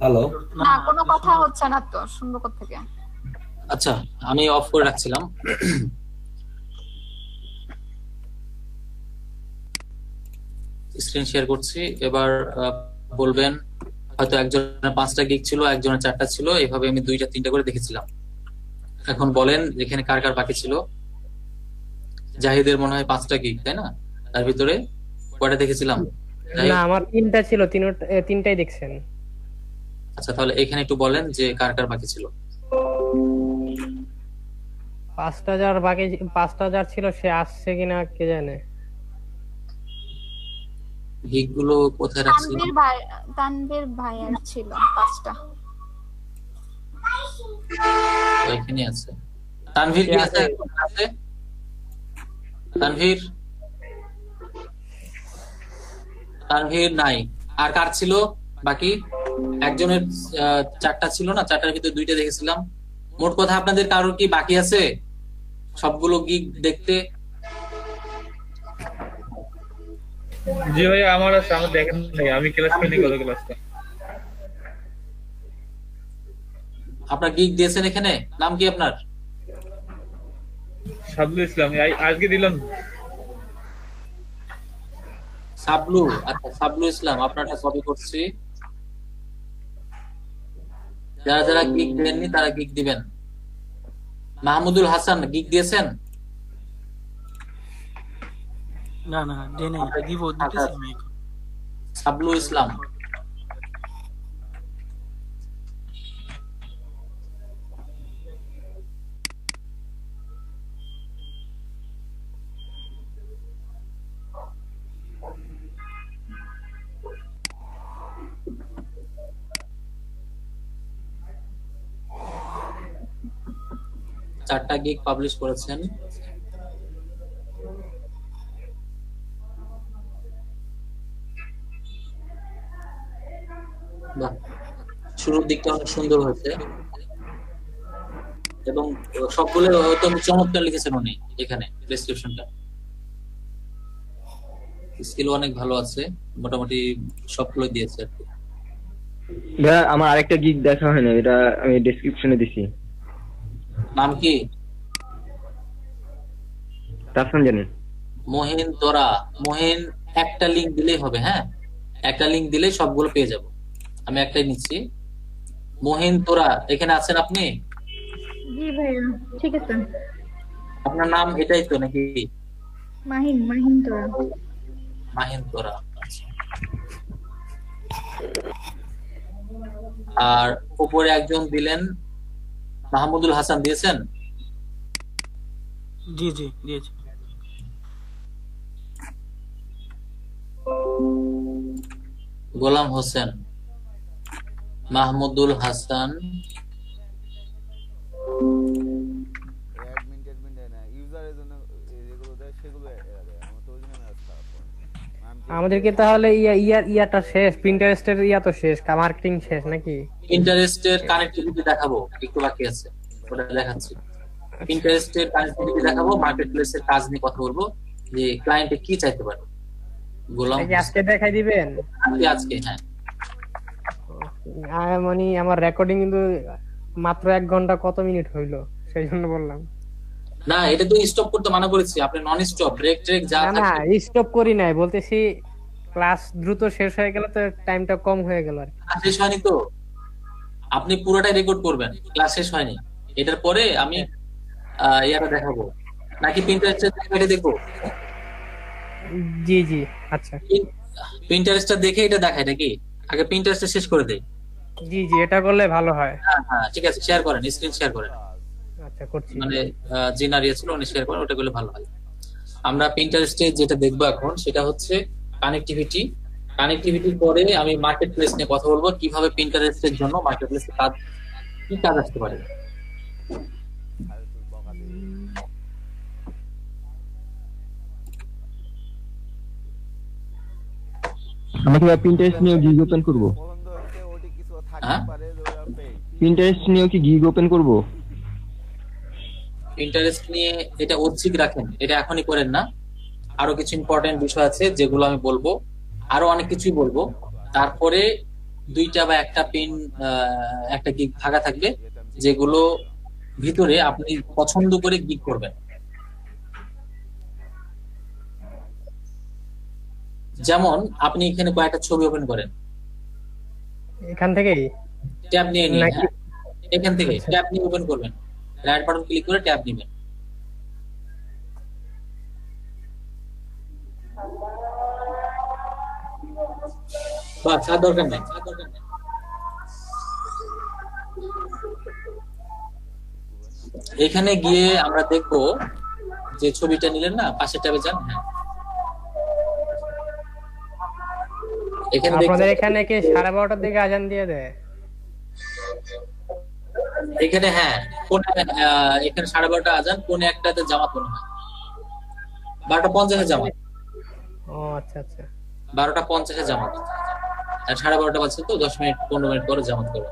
হ্যালো? না, কোনো কথা হচ্ছে না তো, শুনবো কোথা থেকে? আচ্ছা, আমি অফ করে রাখছিলাম। স্ক্রিন শেয়ার করছি। এবার বলবেন, হয়তো একজনের 5টা গিগ ছিল, একজনের 4টা ছিল, এইভাবে আমি 2টা-3টা করে দেখেছিলাম। এখন বলেন এখানে কার কার বাকি ছিল? জাহিদের মনে হয় 5টা গিগ, তাই না? তার ভিতরে কয়টা দেখেছিলাম? না, আমার 3টা ছিল, তিনটাই দেখছেন। আচ্ছা, তাহলে এখানে একটু বলেন যে কার কার বাকি ছিল। 5টা যার বাকি, 5টা যার ছিল সে আসছে কিনা কে জানে। গিগ গুলো কোথায় রাখছি? তানভীর ভাইয়ার ছিল 5টা। এখানে আছে। তানভীর কি আছে? আছে তানভীর? তানভীর নাই। আর কার ছিল বাকি? একজনের 4টা ছিল না, 4টার ভিতরে 2টা দেখেছিলাম। মোট কথা আপনাদের কারোর কি বাকি আছে সবগুলো গিগ দেখতে? জি ভাই আমার আছে, আমার দেখেন নাই, আমি ক্লাস করিনি গত ক্লাসটা। আপনার গিগ দিয়েছেন এখানে, নাম কি আপনার? সাবলু ইসলাম, আজকে দিলাম। সাবলু, আচ্ছা সাবলু ইসলাম, আপনারটা কপি করছি। যারা যারা গিগ দেননি তারা গিগ দিবেন। মাহমুদুল হাসান গিগ দিয়েছেন? না না দেই নাই, দিব দিতেছি আমি এখন। সাবলু ইসলাম, চারটা গিগ পাবলিশ করেছেন। বাহ, শুরুর দিকটা অনেক সুন্দর হয়েছে এবং সবগুলো হয়তো চমৎকার লিখেছেন উনি এখানে ডেসক্রিপশনটা। স্কিল অনেক ভালো আছে, মোটামুটি সবগুলো দিয়েছে। ভাইয়া আমার আরেকটা গিগ দেখা হয় না, এটা আমি ডেসক্রিপশনে দিছি। নাম কি? তারপর জানেন মহিন তোরা। মহিন, একটা লিংক দিলেই হবে। হ্যাঁ, একটা লিংক দিলেই সবগুলো পেয়ে যাব। আমি একটাই নিচ্ছি। মহিন তোরা, এখানে আছেন আপনি? জি ভাইয়া, ঠিক আছে। আপনার নাম এটাই তো নাকি? মাহিন তোরা। মাহিন তোরা, আচ্ছা। আর উপরে একজন দিলেন মাহমুদুল হাসান, দিয়েছেন? জি জি দিয়েছি। গোলাম হোসেন, মাহমুদুল হাসান, অ্যাডমিন টেডমিন দেয় না, ইউজারের জন্য যেগুলো দেয় সেগুলো এরা দেয়। আমার তো ওই জন্য ম্যাচ খারাপ হয়। আমাদেরকে তাহলে ইয়াটা শেষ, পিন্টারেস্টের ইয়া তো শেষ, মার্কেটিং শেষ নাকি? পিন্টারেস্টের কানেক্টিভিটি দেখাবো, একটু বাকি আছে, ওটা দেখাচ্ছি। পিন্টারেস্টের কানেক্টিভিটি দেখাবো, মার্কেট প্লেসের কাজ নিয়ে কথা বলবো, যে ক্লায়েন্টে কি চাইতে পারে। গোলাম আজকে দেখাই দিবেন? আজকে, হ্যাঁ। মানে আমার রেকর্ডিং কিন্তু মাত্র 1 ঘন্টা কত মিনিট হইলো, সেই জন্য বললাম। না, এটা তো স্টপ করতে মানা করেছি, আপনি নন স্টপ, ব্রেক ট্রেক যা না না, স্টপ করি নাই, বলতেছি ক্লাস দ্রুত শেষ হয়ে গেল তো টাইমটা কম হয়ে গেল আর কি। শেষ হয়নি তো, আপনি পুরোটাই রেকর্ড করবেন, ক্লাস শেষ হয়নি। এটার পরে আমি ইয়াটা দেখাবো, নাকি পিন্টারেস্টের এটা দেখবো? জি জি, আচ্ছা। পিন্টারেস্টটা দেখে এটা দেখায় নাকি? আগে পিন্টারেস্টটা শেষ করে দেই। জি জি, এটা করলে ভালো হয়। হ্যাঁ হ্যাঁ, ঠিক আছে, শেয়ার করেন, স্ক্রিন শেয়ার করেন। আচ্ছা, করছি। মানে জিনারিয়া ছিল, উনি শেয়ার করেন, ওটা করলে ভালো হয়। আমরা পিন্টারেস্টে যেটা দেখবো এখন সেটা হচ্ছে কানেক্টিভিটি। কানেক্টিভিটির পরে আমি মার্কেট প্লেস নিয়ে কথা বলবো, কিভাবে পিন্টারেস্টের জন্য মার্কেট প্লেসে কাজ, কি কাজ আসতে পারে। আমি কি পিন্টারেস্ট নিয়ে গিগ ওপেন করব? পছন্দ হচ্ছে ওটি কিছু থাকতে পারে যে ওরা পেইড। পিন্টারেস্ট নিয়ে কি গিগ ওপেন করব? পিন্টারেস্ট নিয়ে এটা ঐচ্ছিক রাখেন, এটা এখনই করেন না। আরো কিছু ইম্পর্টেন্ট বিষয় আছে যেগুলো আমি বলবো, আরো অনেক কিছুই বলবো। তারপরে 2টা বা 1টা পিন, একটা গিগ ফাঁকা থাকবে, যেগুলো ভিতরে আপনি পছন্দ করে গিগ করবেন। যেমন আপনি এখানে কয়েকটা ছবি ওপেন করেন, এখান থেকেই ট্যাব নিয়ে নিন। নাকি? এখান থেকে ট্যাব নিয়ে ওপেন করবেন, রাইট বাটন ক্লিক করে ট্যাব নেবেন। বাস, আর দরকার নেই। এখানে গিয়ে আমরা দেখবো যে ছবিটা নিলেন না, পাশে ট্যাবে যান। হ্যাঁ, এখানে আপনাদের এখানে কি 12:30টার দিকে আজান দিয়ে দেয়? এখানে হ্যাঁ, এখানে 12:30 আজান, 1:45 জামাত মনে হয়, 12:50 জামাত। ও আচ্ছা আচ্ছা, 12:50 জামাত, আর 12:30 বাজছে তো 10 মিনিট 15 মিনিট পরে জামাত করবো।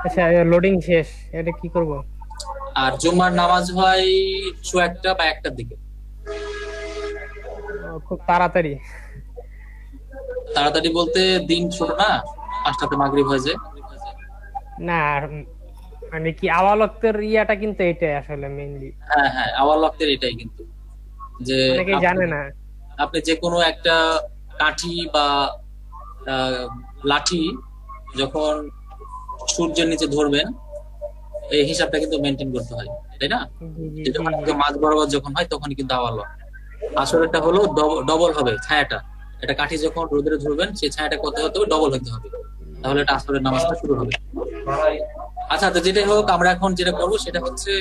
আচ্ছা, লোডিং শেষ, এটা কি করব? আর জুমার নামাজ হয় 1:00 বা 1টার দিকে। খুব তাড়াতাড়ি। তাড়াতাড়ি বলতে দিন ছোট না, 5টাতে মাগরিব হয়ে যায়। না মানে কি আওয়াল ওয়াক্তের ইয়াটা কিন্তু এটাই আসলে মেইনলি। হ্যাঁ হ্যাঁ, আওয়াল ওয়াক্তের এটাই কিন্তু, যে অনেকেই জানে না। আপনি যে কোনো একটা কাঠি বা লাঠি যখন সূর্যের নিচে ধরবেন, এই হিসাবটা কিন্তু মেনটেন করতে হয়, তাই না? যখন মাঝ বরাবর যখন হয় তখন কিন্তু আওয়াল ওয়াক্ত। আসরেরটা হলো ডবল হবে ছায়াটা, এটা কাঠি যখন রোদে ধরবেন সেই ছায়াটা কত হতে হবে, ডবল হতে হবে, তাহলে এটা আসরের নামাজটা শুরু হবে। আচ্ছা, তো যেটাই হোক, আমরা এখন যেটা করবো সেটা হচ্ছে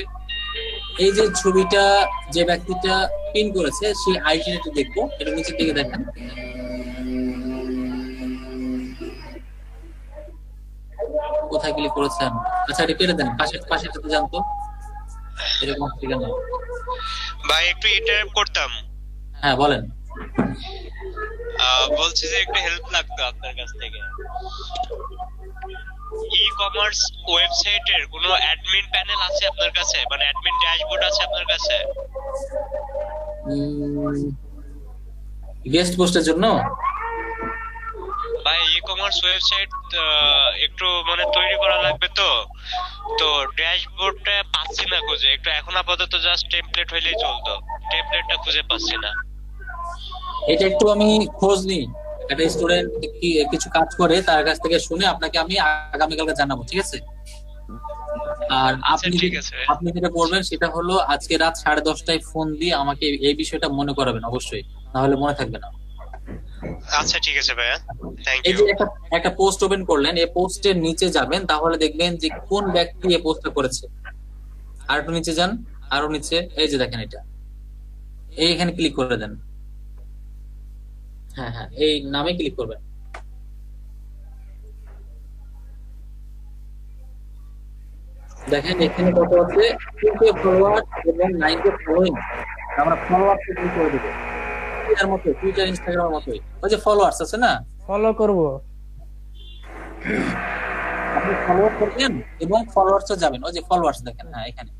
এই যে ছবিটা যে ব্যক্তিটা পিন করেছে সেই আইডিটা দেখবো। এটা নিচের দিকে দেখেন, কোথায় ক্লিক করেছেন? আচ্ছা, এটা কেটে দেন, পাশেরটাতে জানতো এরকম ঠিকানা। ভাই একটু ইন্টারাপ্ট করতাম। হ্যাঁ বলেন। বলছি যে একটু হেল্প লাগতো আপনার কাছ থেকে। ই কমার্স ওয়েবসাইটের কোনো অ্যাডমিন প্যানেল আছে আপনার কাছে, মানে অ্যাডমিন ড্যাশবোর্ড আছে আপনার কাছে? গেস্ট পোস্টের জন্য ভাই ই কমার্স ওয়েবসাইট একটু মানে তৈরি করা লাগবে, তো ড্যাশবোর্ডটা পাচ্ছি না খুঁজে। একটু এখন আপাতত জাস্ট টেমপ্লেট হইলেই চলতো, টেমপ্লেটটা খুঁজে পাচ্ছি না। এটা একটু আমি খোঁজ নিই, একটা স্টুডেন্ট কিছু কাজ করে তার কাছ থেকে শুনে আপনাকে আমি আগামীকালকে জানাবো, ঠিক আছে? আর আপনি যেটা করবেন সেটা হলো আজকে রাত 10:30টায় ফোন দিয়ে আমাকে এই বিষয়টা মনে করাবেন অবশ্যই, না হলে মনে থাকবে না। আচ্ছা ঠিক আছে ভাইয়া, থ্যাংক এই ইউ। যে একটা পোস্ট ওপেন করলেন, এই পোস্টের নিচে যাবেন, তাহলে দেখবেন যে কোন ব্যক্তি এই পোস্টটা করেছে। আর একটু নিচে যান, আরো নিচে, এই যে দেখেন এটা, এইখানে ক্লিক করে দেন। হ্যাঁ হ্যাঁ, এই নামে ক্লিক করবেন। দেখেন এখানে কত আছে, 2K ফলোয়ার এবং 9K ফলোইং। আমরা ফলোয়ার ক্লিক করে দেব, এর মতো টুইটার ইনস্টাগ্রামের মতোই। ওই যে ফলোয়ার্স আছে না, ফলো করব, আপনি ফলোয়ার করবেন এবং ফলোয়ার্সে যাবেন। ওই যে ফলোয়ার্স দেখেন, হ্যাঁ এখানে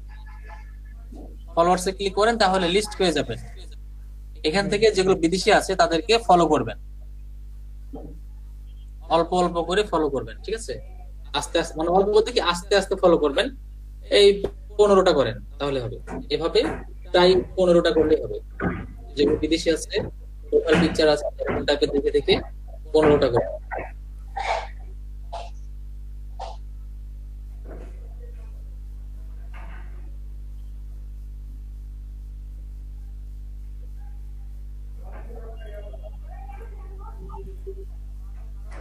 ফলোয়ার্সে ক্লিক করেন, তাহলে লিস্ট পেয়ে যাবেন। এখান থেকে যেগুলো বিদেশি আছে তাদেরকে ফলো করবেন, অল্প অল্প করে ফলো করবেন, ঠিক আছে? আস্তে আস্তে, মানে অল্প বলতে কি আস্তে আস্তে ফলো করবেন। এই 15টা করেন তাহলে হবে, এভাবে প্রায় 15টা করলেই হবে। যেগুলো বিদেশি আছে, প্রোফাইল পিকচার আছে, এরকম টাইপের দেখে দেখে 15টা করেন।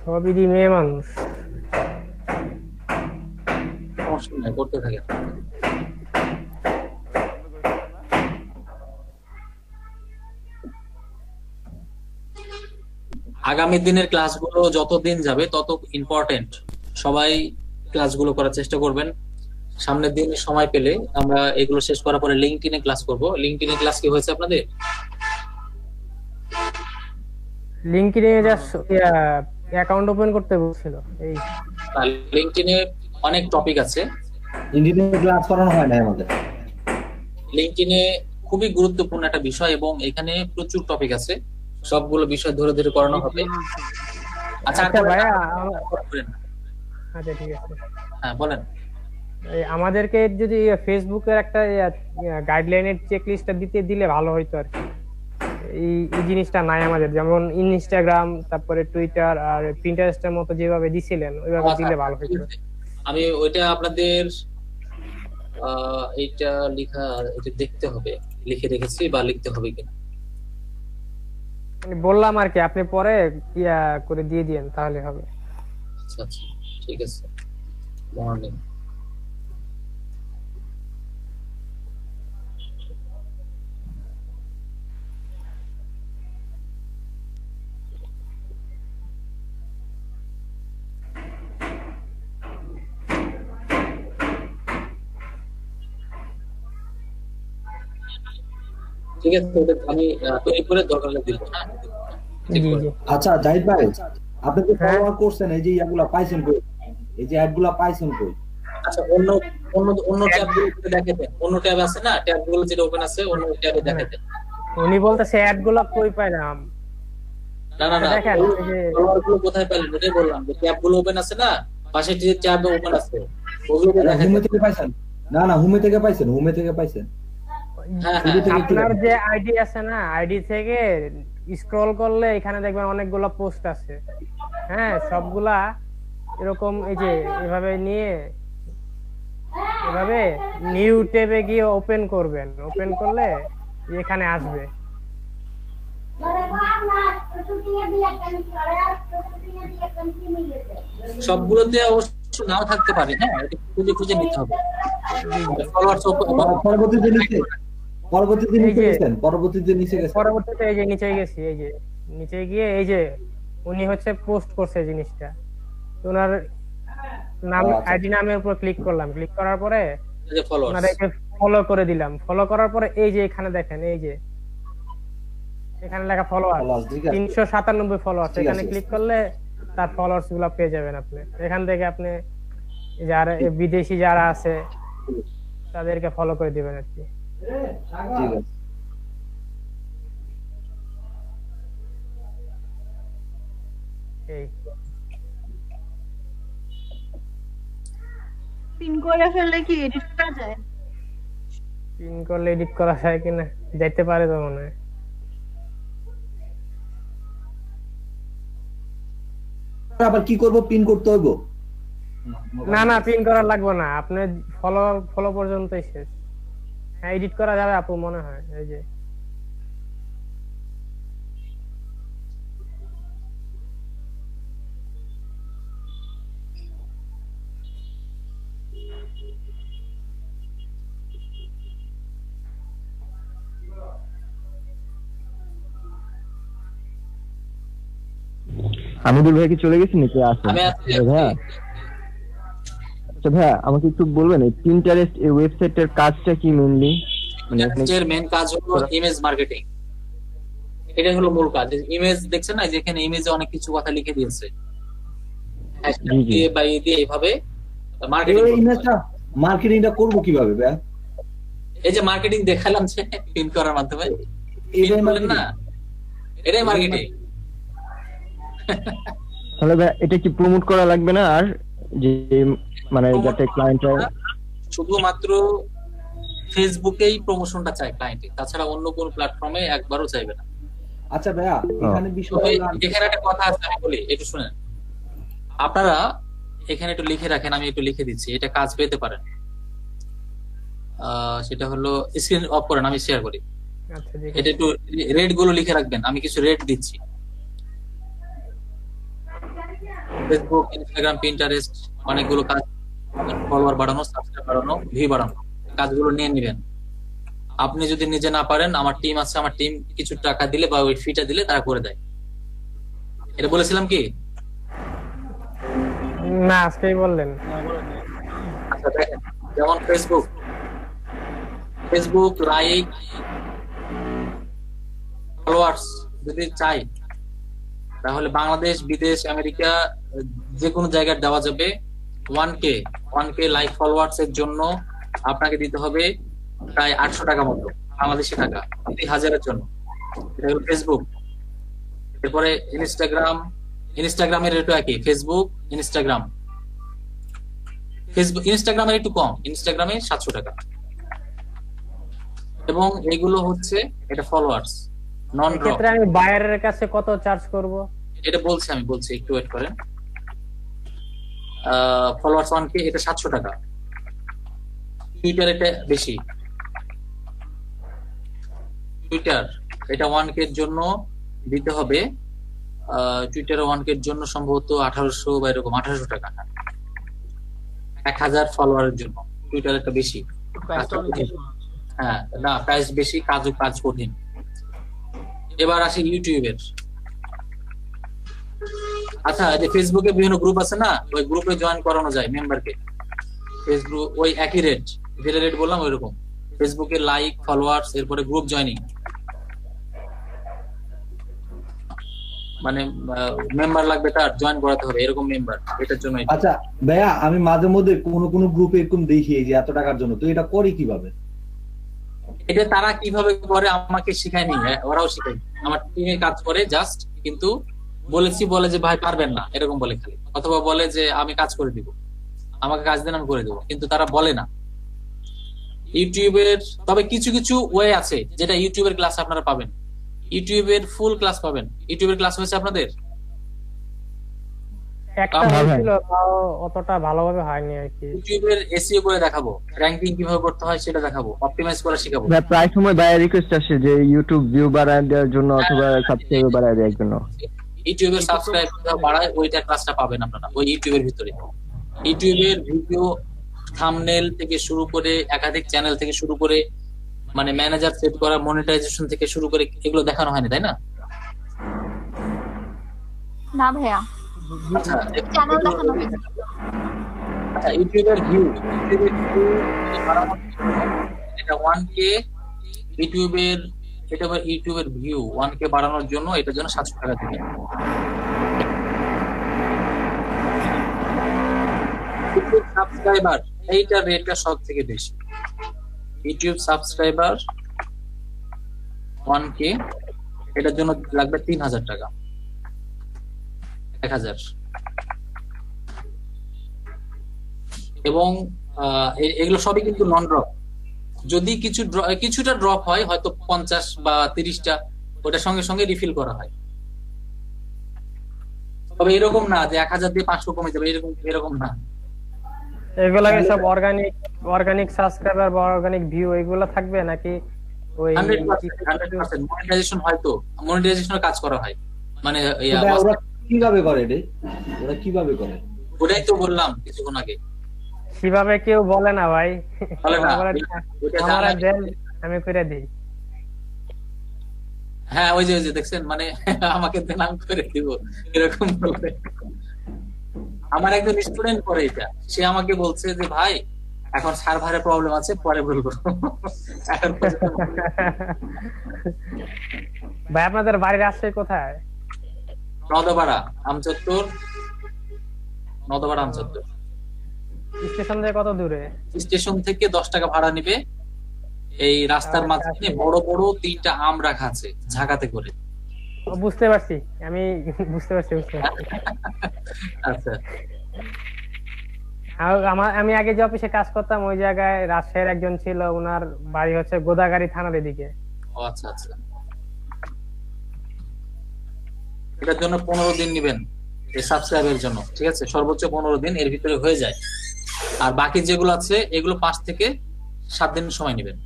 সবই মেয়ে মানুষ, সমস্যা নাই, করতে থাকেন। আগামী দিনের ক্লাসগুলো যতদিন যাবে তত ইম্পর্টেন্ট, সবাই ক্লাসগুলো করার চেষ্টা করবেন। সামনের দিন সময় পেলে আমরা এগুলো শেষ করার পরে লিঙ্কডইনে ক্লাস করব। লিঙ্কডইনে ক্লাস কি হয়েছে আপনাদের? লিংকডইনে জাস্ট অ্যাকাউন্ট ওপেন করতে বলছিল। এই লিঙ্কডইনে অনেক টপিক আছে, ইন্ডিভিজুয়াল ক্লাস করানো হয় না আমাদের। লিঙ্কডইনে খুবই গুরুত্বপূর্ণ একটা বিষয় এবং এখানে প্রচুর টপিক আছে, সবগুলো বিষয় ধরে ধরে করানো হবে। আচ্ছা ভাইয়া, আচ্ছা ঠিক আছে, হ্যাঁ বলেন। আমাদেরকে যদি ফেসবুকের একটা গাইডলাইনের চেকলিস্টটা দিলে ভালো হইতো আর কি। এই জিনিসটা নাই আমাদের, যেমন ইনস্টাগ্রাম, তারপরে টুইটার আর পিন্টারেস্টের মতো যেভাবে দিছিলেন ওইভাবে দিলে ভালো হইতো। আমি ওইটা আপনাদের এইটা লেখা, এটা দেখতে হবে, লিখে রেখেছি বা লিখতে হবে কিনা বললাম আর কি, আপনি পরে ইয়া করে দিয়ে দিয়েন তাহলে হবে। আচ্ছা আচ্ছা ঠিক আছে। মর্নিং ঠিক আছে, আমি তৈরি করে দরকার হলে দিব। আচ্ছা জাহিদ ভাই, আপনি যে ফলোয়ার করছেন, এই যে ইয়াগুলা পাইছেন কই? এই যে অ্যাডগুলা পাইছেন কই? আচ্ছা, অন্য অন্য অন্য ট্যাবগুলো দেখাতেন, অন্য ট্যাব আছে না, ট্যাবগুলো যেটা ওপেন আছে অন্য ট্যাবে দেখাতেন। উনি বলতেছে অ্যাড গুলো কই পাইলাম। না না না, দেখেন এই যে ফলোয়ার গুলো কোথায় পেলেন এটাই বললাম, যে ট্যাব গুলো ওপেন আছে না, পাশে যে ট্যাব ওপেন আছে ওগুলোকে দেখেন। হোমে থেকে পাইছেন? না না, হোমে থেকে পাইছেন, হোমে থেকে পাইছেন। হ্যাঁ শুরু থেকে একটু আপনার দেখেন। যে আইডি আছে না, আইডি থেকে স্ক্রল করলে এখানে দেখবেন অনেকগুলো পোস্ট আছে। হ্যাঁ, সবগুলা এরকম এই যে এভাবে নিয়ে এভাবে নিউ ট্যাবে গিয়ে ওপেন করবেন, ওপেন করলে এখানে আসবে। সবগুলোতে অবশ্য নাও থাকতে পারে, হ্যাঁ, এটা খুঁজে খুঁজে নিতে হবে। ফলোয়ার্স পরবর্তীতে নিচে পরবর্তীতে নিচে এই যে- গেছেন, পরবর্তীতে নিচে গেছেন। পরবর্তীতে এই যে নিচে গেছি, এই যে নিচে গিয়ে এই যে উনি হচ্ছে পোস্ট করছে জিনিসটা, তো ওনার নাম আচ্ছা। আইডি নামের উপর ক্লিক করলাম, ক্লিক করার পরে যে ফলোয়ার্স ওনাদেরকে ফলো করে দিলাম। ফলো করার পরে এই যে এখানে দেখেন, এই যে এখানে লেখা ফলোয়ার Followers, ঠিক আছে। 397 ফলোয়ার, ঠিক এখানে আছে। ক্লিক করলে তার ফলোয়ার্স গুলো পেয়ে যাবেন আপনি। এখান থেকে আপনি যারা বিদেশি যারা আছে তাদেরকে ফলো করে দিবেন আর কি। ঠিক আছে। এই পিন করে ফেললে কি এডিট করা যায়? পিন করলে এডিট করা যায় কিনা, যাইতে পারে তো মনে হয়। আবার কি করব, পিন করতে হইব? না না, পিন করা লাগবে না, আপনি ফলো ফলো পর্যন্তই শেষ। হ্যাঁ, এডিট করা যাবে আপু মনে হয়। এই যে আমিদুল ভাই কি চলে গেছে নাকি আছে? আমি আছি। ভাইয়া আচ্ছা ভাইয়া, আমাকে একটু বলবেন এই পিন্টারেস্ট এই ওয়েবসাইটের কাজটা কি মেইনলি? মানে এখানে- এর মেইন কাজ হলো ইমেজ মার্কেটিং। এটা হলো মূল কাজ। ইমেজ দেখছেন না, যেখানে ইমেজে অনেক কিছু কথা লিখে দিয়েছে, জি, জি। দিয়ে বাই দিয়ে এইভাবে মার্কেটিং। এই ইমেজটা মার্কেটিংটা করব কিভাবে ভাই? এই যে মার্কেটিং দেখালাম যে পিন করার মাধ্যমে, এটাই পিন করলেন না, এটাই মার্কেটিং। তাহলে ভাইয়া এটা কি প্রমোট করা লাগবে না আর, যে মানে যাতে ক্লায়েন্টরা শুধুমাত্র ফেসবুকেই প্রমোশনটা চায় ক্লায়েন্টে, তাছাড়া অন্য কোনো প্ল্যাটফর্মে একবারও চাইবে না। আচ্ছা ভাইয়া, এখানে বিষয় তবে হলো এখানে একটা কথা আছে, আমি বলি একটু শুনেন। আপনারা এখানে একটু লিখে রাখেন, আমি একটু লিখে দিচ্ছি, এটা কাজ পেতে পারেন। সেটা হলো স্ক্রিন অফ করেন, আমি শেয়ার করি। আচ্ছা জি, এটা একটু রেট গুলো লিখে রাখবেন, আমি কিছু রেট দিচ্ছি। ফেসবুক, ইনস্টাগ্রাম, পিন্টারেস্ট অনেকগুলো কাজ, ফলোয়ার বাড়ানো, সাবস্ক্রাইব বাড়ানো, ভিউ বাড়ানো, কাজগুলো নিয়ে নেবেন। আপনি যদি নিজে না পারেন, আমার টিম আছে, আমার টিম কিছু টাকা দিলে বা ওই ফিটা দিলে তারা করে দেয়। এটা বলেছিলাম কি? না আজকেই বললেন। আচ্ছা দেখেন, যেমন ফেসবুক লাইক ফলোয়ার্স যদি চাই, তাহলে বাংলাদেশ, বিদেশ, আমেরিকা যে কোনো জায়গায় দেওয়া যাবে। 1K লাইক ফলোয়ার্স এর জন্য আপনাকে দিতে হবে প্রায় 800 টাকা মতো বাংলাদেশি টাকা, 2000-এর জন্য। এটা হলো ফেসবুক। এরপরে ইনস্টাগ্রামের রেটও একই, ইনস্টাগ্রামের একটু কম, ইনস্টাগ্রামে 700 টাকা। এবং এগুলো হচ্ছে এটা ফলোয়ার্স, নন ড্রপ। এক্ষেত্রে আমি বায়ারের কাছে কত চার্জ করব? এটা আমি বলছি, একটু ওয়েট করেন। ফলোয়ার্স 1K, এটা 700 টাকা। টুইটার এটা বেশি, টুইটার এটা 1K এর জন্য দিতে হবে, টুইটারে 1K এর জন্য সম্ভবত 1800 বা এরকম 1800 টাকা। 1000 ফলোয়ারের জন্য টুইটার একটা বেশি। প্রাইসটা অনেক বেশি মনে হচ্ছে। হ্যাঁ, না প্রাইস বেশি, কাজ কঠিন। এবার আসি ইউটিউবের। আচ্ছা, যে ফেসবুকে বিভিন্ন গ্রুপ আছে না, ওই গ্রুপে জয়েন করানো যায় মেম্বারকে। ফেসবুক ওই একই রেট, যেটা রেট বললাম ওইরকম। ফেসবুকে লাইক, ফলোয়ার্স, এরপরে গ্রুপ জয়েনিং, মানে মেম্বার লাগবে, তার জয়েন করাতে হবে এরকম মেম্বার, এটার জন্য। আচ্ছা ভাইয়া, আমি মাঝে মধ্যে কোন গ্রুপে এরকম দেখি যে এত টাকার জন্য, তো এটা করে কিভাবে? এটা তারা কিভাবে করে আমাকে শিখায়নি, ওরাও শিখায়নি, আমার টিমে কাজ করে জাস্ট, কিন্তু বলে যে ভাই পারবেন না এরকম বলে খালি, অথবা বলে যে আমি কাজ করে দিব, আমাকে কাজ দেন আমি করে দেবো, কিন্তু তারা বলে না। ইউটিউবের তবে কিছু কিছু ওয়ে আছে যেটা ইউটিউবের ক্লাস আপনারা পাবেন, ইউটিউবের ফুল ক্লাস পাবেন। ইউটিউবের ক্লাস হয়েছে আপনাদের? একটা হয়েছিল, তাও অতটা ভালোভাবে হয়নি আর কি। ইউটিউবের এসইও করে দেখাবো, র‍্যাঙ্কিং কিভাবে করতে হয় সেটা দেখাবো, অপটিমাইজ করা শেখাবো। প্রায় সময় বাইরে রিকোয়েস্ট আসে যে ইউটিউব ভিউ বাড়ায় দেওয়ার জন্য অথবা সাবস্ক্রাইবার বাড়ায় দেওয়ার জন্য। ইউটিউবের সাবস্ক্রাইব বাড়ায় ওইটা ক্লাসটা পাবেন আপনারা ওই ইউটিউবের ভিতরে। ইউটিউবের ভিডিও থাম্বনেল থেকে শুরু করে একাধিক চ্যানেল থেকে শুরু করে মানে ম্যানেজার সেট করা, মনিটাইজেশন থেকে শুরু করে এগুলো দেখানো হয়নি, তাই না? না ভাইয়া, চ্যানেল দেখানো হয়েছে। আচ্ছা, ইউটিউবের ভিউ এটা 1K ইউটিউবের ভিউ 1K বাড়ানোর জন্য এটার জন্য 700 টাকা দিবেন। ইউটিউব সাবস্ক্রাইবার এইটা রেটটা সব থেকে বেশি। ইউটিউব সাবস্ক্রাইবার 1K এটার জন্য লাগবে 3000 টাকা, 1000। এবং এগুলো সবই কিন্তু নন ড্রপ। যদি কিছুটা ড্রপ হয় হয়তো 50 বা 30টা, ওটার সঙ্গে সঙ্গে রিফিল করা হয়। তবে এরকম না যে 1000 দিয়ে 500 কমে যাবে, এরকম না। এগুলা কি সব অর্গানিক সাবস্ক্রাইবার বা অর্গানিক ভিউ এগুলা থাকবে নাকি ওই 100% মনিটাইজেশন হয়তো মনিটাইজেশনের কাজ করা হয় মানে ওরা কিভাবে করে রে? ওরা কিভাবে করে? ওটাই তো বললাম কিছুক্ষণ আগে। কিভাবে কেউ বলে না ভাই, বলে না, আমরা দেন আমি করে দেই। হ্যাঁ ওই যে দেখছেন মানে আমাকে দেন আমি করে দিব এরকম বলে। আমার একজন স্টুডেন্ট করে এটা, সে আমাকে বলছে যে ভাই এখন সার্ভারে প্রবলেম আছে পরে বলবো। ভাই আপনাদের বাড়ির রাজশাহী কোথায়? নদপাড়া আমচত্বর। স্টেশন থেকে কত দূরে? স্টেশন থেকে 10 টাকা ভাড়া নিবে। এই রাস্তার মাঝখানে বড় বড় 3টা আম রাখা আছে ঝাঁকাতে করে। বুঝতে পারছি, আমি বুঝতে পারছি। আচ্ছা, আমি আগে যে অফিসে কাজ করতাম ওই জায়গায় রাজশাহীর একজন ছিল, ওনার বাড়ি হচ্ছে গোদাগাড়ি থানার এদিকে। ও আচ্ছা আচ্ছা। এটার জন্য 15 দিন নেবেন এই সাবস্ক্রাইবের জন্য, ঠিক আছে? সর্বোচ্চ 15 দিন, এর ভিতরে হয়ে যায়। আর বাকি যেগুলো আছে এগুলো 5 থেকে 7 দিন সময় নেবেন।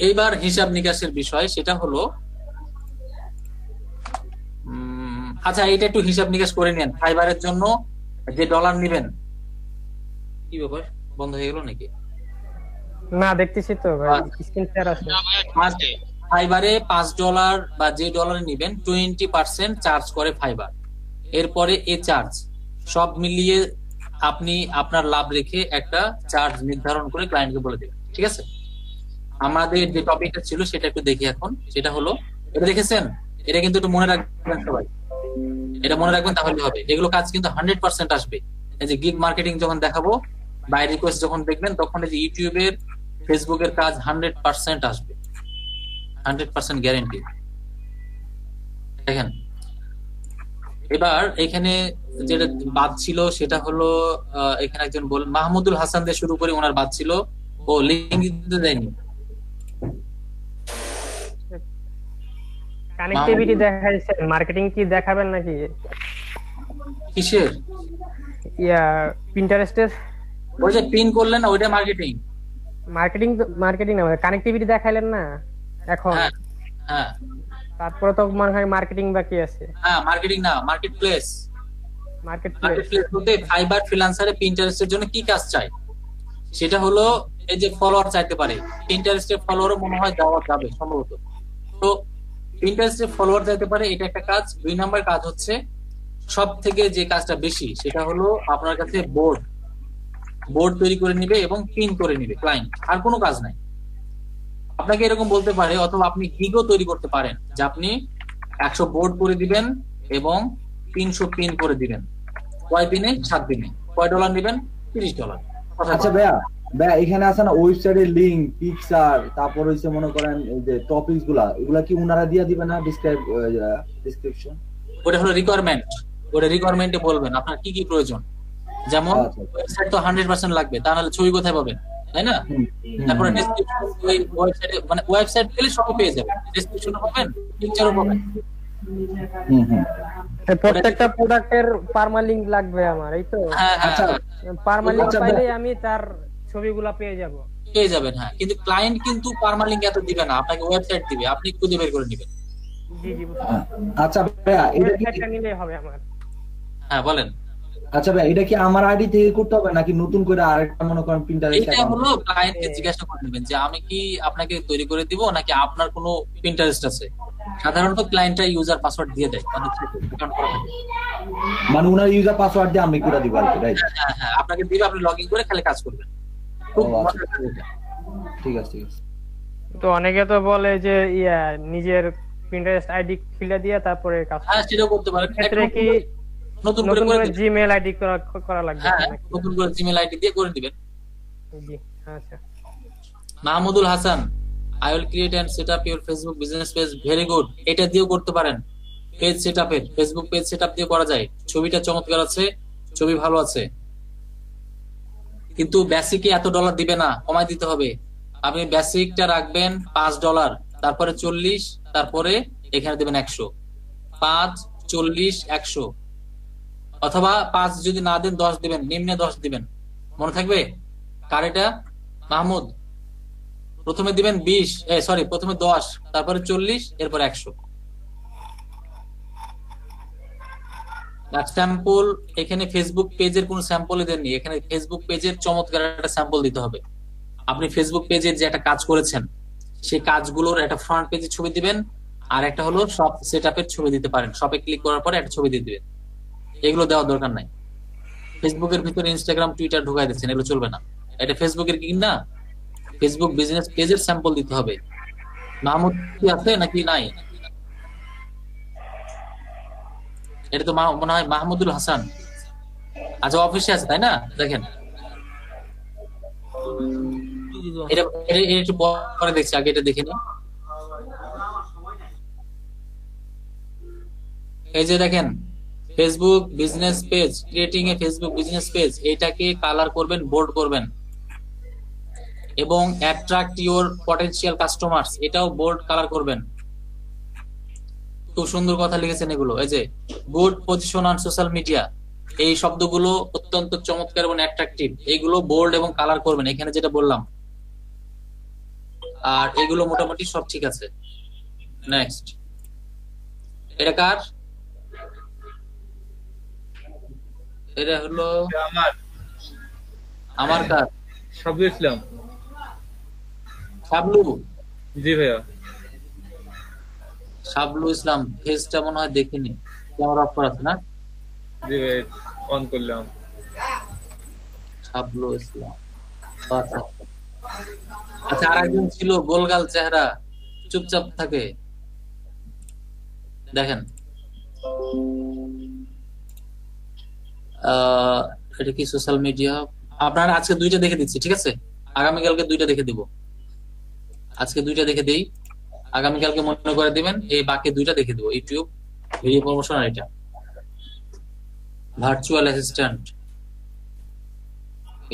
এইবার হিসাব নিকাশের বিষয়, সেটা হলো আচ্ছা এটা একটু হিসাব নিকাশ করে নেন। ফাইবারের জন্য যে ডলার নেবেন, কি ব্যাপার বন্ধ হয়ে গেল নাকি? না দেখতেছি তো ভাই, স্ক্রিন শেয়ার আছে। ফাইবারে $5 বা যে ডলারে নেবেন 20% চার্জ করে ফাইবার। এরপরে এই চার্জ সব মিলিয়ে আপনি আপনার লাভ রেখে একটা চার্জ নির্ধারণ করে ক্লায়েন্টকে বলে দেবেন, ঠিক আছে? আমাদের যে টপিকটা ছিল সেটা একটু দেখি এখন। সেটা হলো, এটা দেখেছেন? এটা কিন্তু একটু মনে রাখবেন সবাই, এটা মনে রাখবেন তাহলে হবে। এগুলো কাজ কিন্তু 100% আসবে। এই যে গিগ মার্কেটিং যখন দেখাবো, বাই রিকোয়েস্ট যখন দেখবেন, তখন এই যে ইউটিউবের ফেসবুকের কাজ 100% আসবে, 100% গ্যারান্টি। দেখেন এবার এখানে যেটা বাদ ছিল সেটা হলো, এখানে একজন মাহমুদুল হাসান দিয়ে শুরু করে ওনার বাদ ছিল, ও লিংক দিতে দেয়নি। কানেক্টিভিটি দেখাইছেন, মার্কেটিং কি দেখাবেন নাকি? কিসের? পিন্টারেস্টের ওই যে পিন করলেন না, ওইটা মার্কেটিং। মার্কেটিং না, কানেক্টিভিটি দেখাইলেন না এখন। হ্যাঁ, তারপরে তো মনে হয় মার্কেটিং বাকি আছে। হ্যাঁ, মার্কেটিং না, মার্কেটপ্লেস বলতে ফাইবার ফ্রিল্যান্সারে পিন্টারেস্টের জন্য কি কাজ চাই সেটা হলো, এই যে ফলোয়ার চাইতে পারে। পিন্টারেস্টের ফলোয়ারও মনে হয় দেওয়া যাবে সম্ভবত। তো পিন্টারেস্টের ফলোয়ার চাইতে পারে, এটা একটা কাজ। 2 নাম্বার কাজ হচ্ছে সব থেকে যে কাজটা বেশি, সেটা হলো আপনার কাছে বোর্ড তৈরি করে নিবে এবং পিন করে নিবে ক্লায়েন্ট। আর কোনো কাজ নাই। আপনাকে এরকম বলতে পারে, অথবা আপনি গিগও তৈরি করতে পারেন যে আপনি 100 বোর্ড করে দিবেন এবং 300 পিন করে দিবেন। কয় দিনে? 7 দিনে। কয় ডলার নেবেন? $30। আচ্ছা ভাইয়া এখানে আছে না ওয়েবসাইটের লিংক, পিকচার, তারপর হচ্ছে মনে করেন এই যে টপিকস গুলা, এগুলা কি উনারা দিয়ে দিবে না ডেসক্রিপশন? ওটা হলো রিকোয়ারমেন্ট, ওটা রিকোয়ারমেন্টে বলবেন আপনার কি কি প্রয়োজন। যেমন ওয়েবসাইট তো 100% লাগবে, তা নাহলে ছবি কোথায় পাবেন, তাই না? তারপরে ডেসক্রিপশন, ওই ওয়েবসাইটে মানে ওয়েবসাইট পেলে সবই পেয়ে যাবেন, ডেসক্রিপশনও পাবেন, পিকচারও পাবেন। প্রত্যেকটা প্রোডাক্টের পারমালিংক লাগবে আমার, এই তো? আচ্ছা, পারমালিংক পাইলে আমি তার ছবিগুলা পেয়ে যাব। পেয়ে যাবেন, হ্যাঁ। কিন্তু ক্লায়েন্ট কিন্তু পারমালিংক এত দিবে না, আপনাকে ওয়েবসাইট দিবে, আপনি খুঁজে বের করে নেবেন। জি জি, আচ্ছা ভাইয়া এটা কি নিলেই হবে আমার? হ্যাঁ বলেন। আচ্ছা ভাই এটা কি আমার আইডি থেকে করতে হবে নাকি নতুন করে আরেকটা মনে করেন প্রিন্টারেস্ট এটা হলো ক্লায়েন্টকে জিজ্ঞাসা করে নেবেন যে আমি কি আপনাকে তৈরি করে দিব নাকি আপনার কোনো প্রিন্টারেস্ট আছে। সাধারণত ক্লায়েন্টরা ইউজার পাসওয়ার্ড দিয়ে দেয়, মানে উনার ইউজার পাসওয়ার্ড দিয়ে আমি করে দিব আর কি, রাইট? হ্যাঁ হ্যাঁ, আপনাকে দিবে, আপনি লগইন করে খালি কাজ করবেন। ঠিক আছে। তো অনেকে তো বলে যে নিজের প্রিন্টারেস্ট আইডি খুলে দিয়ে তারপরে কাজ। হ্যাঁ সেটাও করতে পারেন। ক্ষেত্রে কি নতুন করে জিমেইল আইডি করা লাগবে? হ্যাঁ, নতুন করে জিমেইল আইডি দিয়ে করে দিবেন। জি আচ্ছা। Mahmudul Hasan, I will create and set up your Facebook business page. Very good. এটা দিয়েও করতে পারেন। পেজ সেটআপের, ফেসবুক পেজ সেটআপ দিয়ে করা যায়। ছবিটা চমৎকার আছে, ছবি ভালো আছে, কিন্তু বেসিকে এত ডলার দিবে না, কমাই দিতে হবে। আপনি বেসিকটা রাখবেন $5, তারপরে 40, তারপরে এখানে দিবেন 100। 5, 40, 100, অথবা 5 যদি না দেন 10 দিবেন, নিম্নে 10 দিবেন। মনে থাকবে কার এটা? মাহমুদ। প্রথমে দিবেন 20, প্রথমে 10, তারপরে 40, এরপর 100। স্যাম্পল, এখানে ফেসবুক পেজের কোনো স্যাম্পলই দেননি, এখানে ফেসবুক পেজের চমৎকার একটা স্যাম্পল দিতে হবে। আপনি ফেসবুক পেজের যে একটা কাজ করেছেন সেই কাজগুলোর একটা ফ্রন্ট পেজের ছবি দিবেন, আর একটা হলো সব সেটআপের ছবি দিতে পারেন। শপে ক্লিক করার পরে একটা ছবি দিয়ে দিবেন। এগুলো দেওয়ার দরকার নাই। ফেসবুকের ভিতরে ইনস্টাগ্রাম, টুইটার ঢুকাই দিচ্ছেন, এগুলো চলবে না। এটা ফেসবুকের কি না, ফেসবুক বিজনেস পেজের স্যাম্পল দিতে হবে। মাহমুদ কি আছে নাকি নাই? এটা তো মনে হয় মাহমুদুল হাসান। আচ্ছা, অফিসে আছে তাই না? দেখেন এটা একটু পরে দেখছি, আগে এটা দেখে নি। এই যে দেখেন Facebook business page, creating a Facebook business page, এটাকে কালার করবেন, বোল্ড করবেন, এবং অ্যাট্রাক্ট ইওর পটেনশিয়াল কাস্টমার্স, এটাও বোল্ড কালার করবেন। খুব সুন্দর কথা লিখেছেন এগুলো। এই যে good position on social media, এই শব্দগুলো অত্যন্ত চমৎকার এবং অ্যাট্রাকটিভ, এইগুলো বোল্ড এবং কালার করবেন, এখানে যেটা বললাম। আর এগুলো মোটামুটি সব ঠিক আছে। নেক্সট, এটা কার? এটা হলো আমার কার? শাবলু ইসলাম। শাবলু? জি ভাইয়া। শাবলু ইসলাম, ফেসটা মনে হয় দেখিনি, ক্যামেরা অফ করা আছে না? জি ভাই, অন করলাম। শাবলু ইসলাম, আচ্ছা। আর একজন ছিল গোলগাল চেহারা, চুপচাপ থাকে, দেখেন। এটা কি সোশ্যাল মিডিয়া? আপনারা আজকে 2টা দেখে দিচ্ছি, ঠিক আছে? আগামীকালকে 2টা দেখে দিব। আজকে 2টা দেখে দেই, আগামীকালকে মনে করে দিবেন, এই বাকি 2টা দেখে দিব। ইউটিউব ভিডিও প্রমোশন, আর এটা ভার্চুয়াল অ্যাসিস্ট্যান্ট।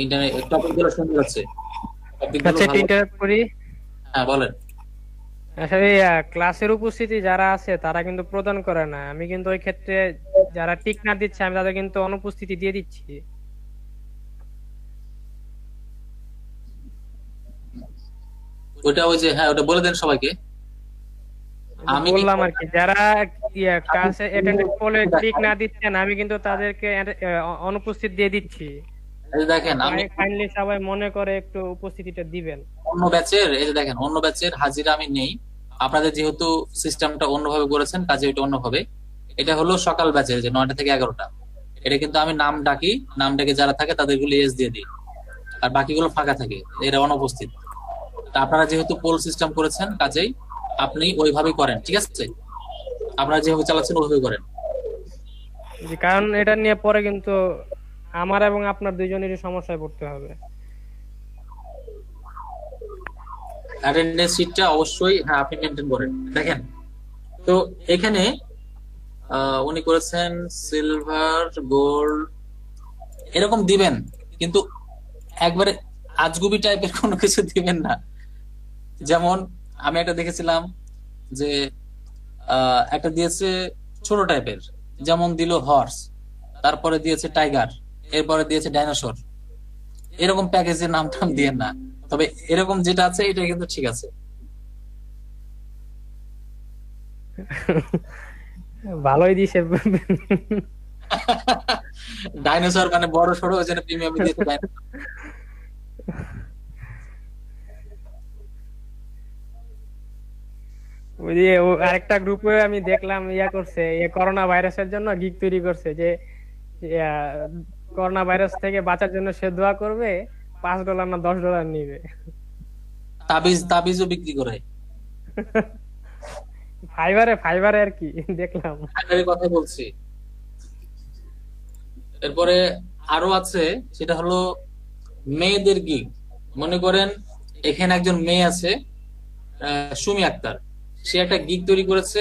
ইন্টারনেট টপিকগুলো সুন্দর আছে। আচ্ছা, ইন্টারনেট করি। হ্যাঁ বলেন। আচ্ছা, এই ক্লাসের উপস্থিতি যারা আছে তারা কিন্তু প্রদান করে না, আমি কিন্তু ওই ক্ষেত্রে যারা টিক না দিচ্ছে আমি তাদের কিন্তু অনুপস্থিতি দিয়ে দিচ্ছি। ওটা ওই যে, হ্যাঁ ওটা বলে দেন সবাইকে। আমি বললাম আর কি, যারা ক্লাসে অ্যাটেন্ড করলে টিক না দিচ্ছেন আমি কিন্তু তাদেরকে অনুপস্থিত দিয়ে দিচ্ছি। দেখেন, আমি কাইন্ডলি সবাই মনে করে একটু উপস্থিতিটা দিবেন। অন্য ব্যাচের, এই যে দেখেন অন্য ব্যাচের হাজিরা আমি নেই। আপনাদের যেহেতু সিস্টেমটা অন্যভাবে করেছেন, কাজে এটা অন্যভাবে। এটা হলো সকাল ব্যাচের, যে 9টা থেকে 11টা। এটা কিন্তু আমি নাম ডাকি, নাম ডাকে যারা থাকে তাদেরগুলো এস দিয়ে দিই, আর বাকিগুলো ফাঁকা থাকে, এরা অনুপস্থিত। আপনারা যেহেতু পোল সিস্টেম করেছেন, কাজেই আপনি ওইভাবেই করেন, ঠিক আছে? আপনারা যেভাবে চালাচ্ছেন ওইভাবে করেন, কারণ এটা নিয়ে পরে কিন্তু আমার এবং আপনার দুইজনেরই সমস্যায় পড়তে হবে। অ্যাটেন্ডেন্স শিটটা অবশ্যই হ্যাঁ আপনি মেনটেন করেন। দেখেন তো এখানে উনি করেছেন সিলভার গোল্ড এরকম দিবেন, কিন্তু একবারে আজগুবি টাইপের কোনো কিছু দিবেন না। যেমন আমি একটা দেখেছিলাম যে একটা দিয়েছে ছোট টাইপের, যেমন দিল হর্স, তারপরে দিয়েছে টাইগার, এরপরে দিয়েছে ডাইনোসর। এরকম প্যাকেজের নাম টাম দিয়েন না, তবে এরকম যেটা আছে এটা কিন্তু ঠিক আছে। ভালোই দিছে। ডাইনোসর মানে বড় সড়ো, ওই জন্য প্রিমিয়াম দিয়েছে ডাইনোসর। ওই যে আরেকটা গ্রুপে আমি দেখলাম করছে, করোনা ভাইরাসের জন্য গিগ তৈরি করছে যে করোনা ভাইরাস থেকে বাঁচার জন্য সে দোয়া করবে, $5 না $10 নিবে। তাবিজও বিক্রি করে ফাইবারে আর কি দেখলাম, কথা বলছি। এরপরে আরো আছে, সেটা হলো মেয়েদের গিগ। মনে করেন এখানে একজন মেয়ে আছে, সুমি আক্তার, সে একটা গিগ তৈরি করেছে।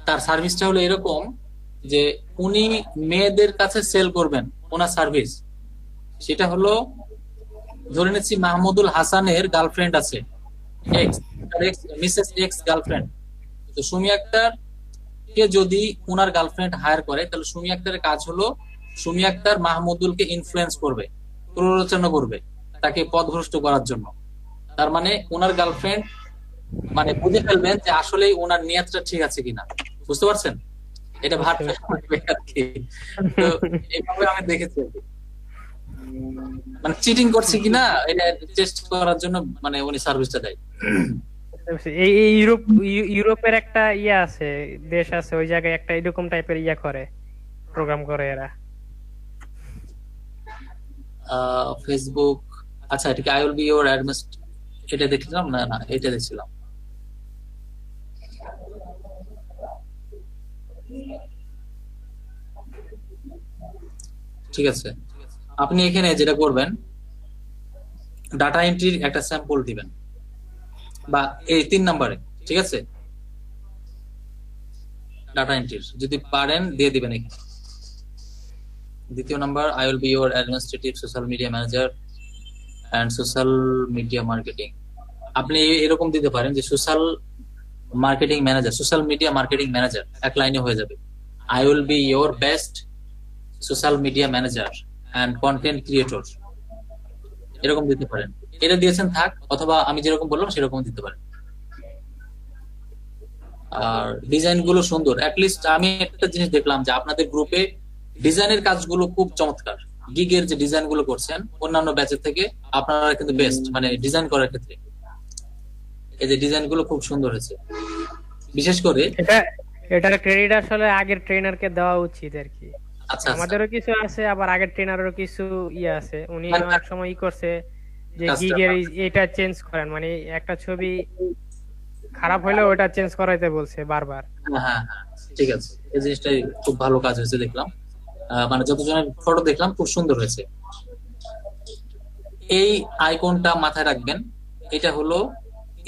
তার সার্ভিসটা হলো এরকম যে উনি মেয়েদের কাছে সেল করবেন ওনার সার্ভিস। সেটা হলো ধরে নিচ্ছি মাহমুদুল হাসানের গার্লফ্রেন্ড আছে, মিসেস এক্স গার্লফ্রেন্ড। তো সুমি আক্তার কে যদি উনার গার্লফ্রেন্ড হায়ার করে, তাহলে সুমি আক্তারের কাজ হলো সুমি আক্তার মাহমুদুলকে ইনফ্লুয়েন্স করবে, প্ররোচনা করবে তাকে পথভ্রষ্ট করার জন্য। তার মানে ওনার গার্লফ্রেন্ড মানে বুঝে ফেলবেন যে আসলে ওনার নিয়তটা ঠিক আছে কিনা, বুঝতে পারছেন? এটা ভাবতে হবে আর কি। তো এইভাবে আমি দেখেছি, মানে চিটিং করছে কিনা এটা টেস্ট করার জন্য মানে উনি সার্ভিসটা দেয়। এই ইউরোপের একটা আছে, দেশ আছে, ওই জায়গায় একটা এরকম টাইপের করে, প্রোগ্রাম করে এরা। ফেসবুক, আচ্ছা এটা কি I will be your administrator, এটা দেখছিলাম না, এটা দেখছিলাম। ঠিক আছে, আপনি এখানে যেটা করবেন, ডাটা এন্ট্রির একটা স্যাম্পল দিবেন, বা এই 3 নম্বরে, ঠিক আছে, ডাটা এন্ট্রির যদি পারেন দিয়ে দিবেন এখানে। দ্বিতীয় number, I will be your administrative social media manager and social media marketing. আপনি এরকম দিতে পারেন যে social marketing manager, social media marketing manager, এক লাইনে হয়ে যাবে। I will be your best social media manager and content creator, এরকম দিতে পারেন। এটা দিয়েছেন থাক, অথবা আমি যেরকম বললাম সেরকম দিতে পারেন। আর ডিজাইন গুলো সুন্দর। অ্যাটলিস্ট আমি একটা জিনিস দেখলাম যে আপনাদের গ্রুপে ডিজাইনের কাজগুলো খুব চমৎকার। গিগের যে ডিজাইন গুলো করছেন অন্যান্য ব্যাচের থেকে আপনারা কিন্তু বেস্ট, মানে ডিজাইন করার ক্ষেত্রে এই যে ডিজাইন গুলো খুব সুন্দর হয়েছে। বিশেষ করে এটার ক্রেডিট আসলে আগের ট্রেনারকে দেওয়া উচিত আর কি। আচ্ছা, আমাদেরও কিছু আছে, আবার আগের ট্রেনারেরও কিছু আছে। উনি অনেক সময় করছে যে গিগের এটা চেঞ্জ করেন, মানে একটা ছবি খারাপ হলে ওটা চেঞ্জ করাইতে বলছে বারবার। হ্যাঁ ঠিক আছে, এই জিনিসটাই খুব ভালো কাজ হয়েছে দেখলাম। মানে যতজনের ফটো দেখলাম খুব সুন্দর হয়েছে। এই আইকনটা মাথায় রাখবেন, এটা হলো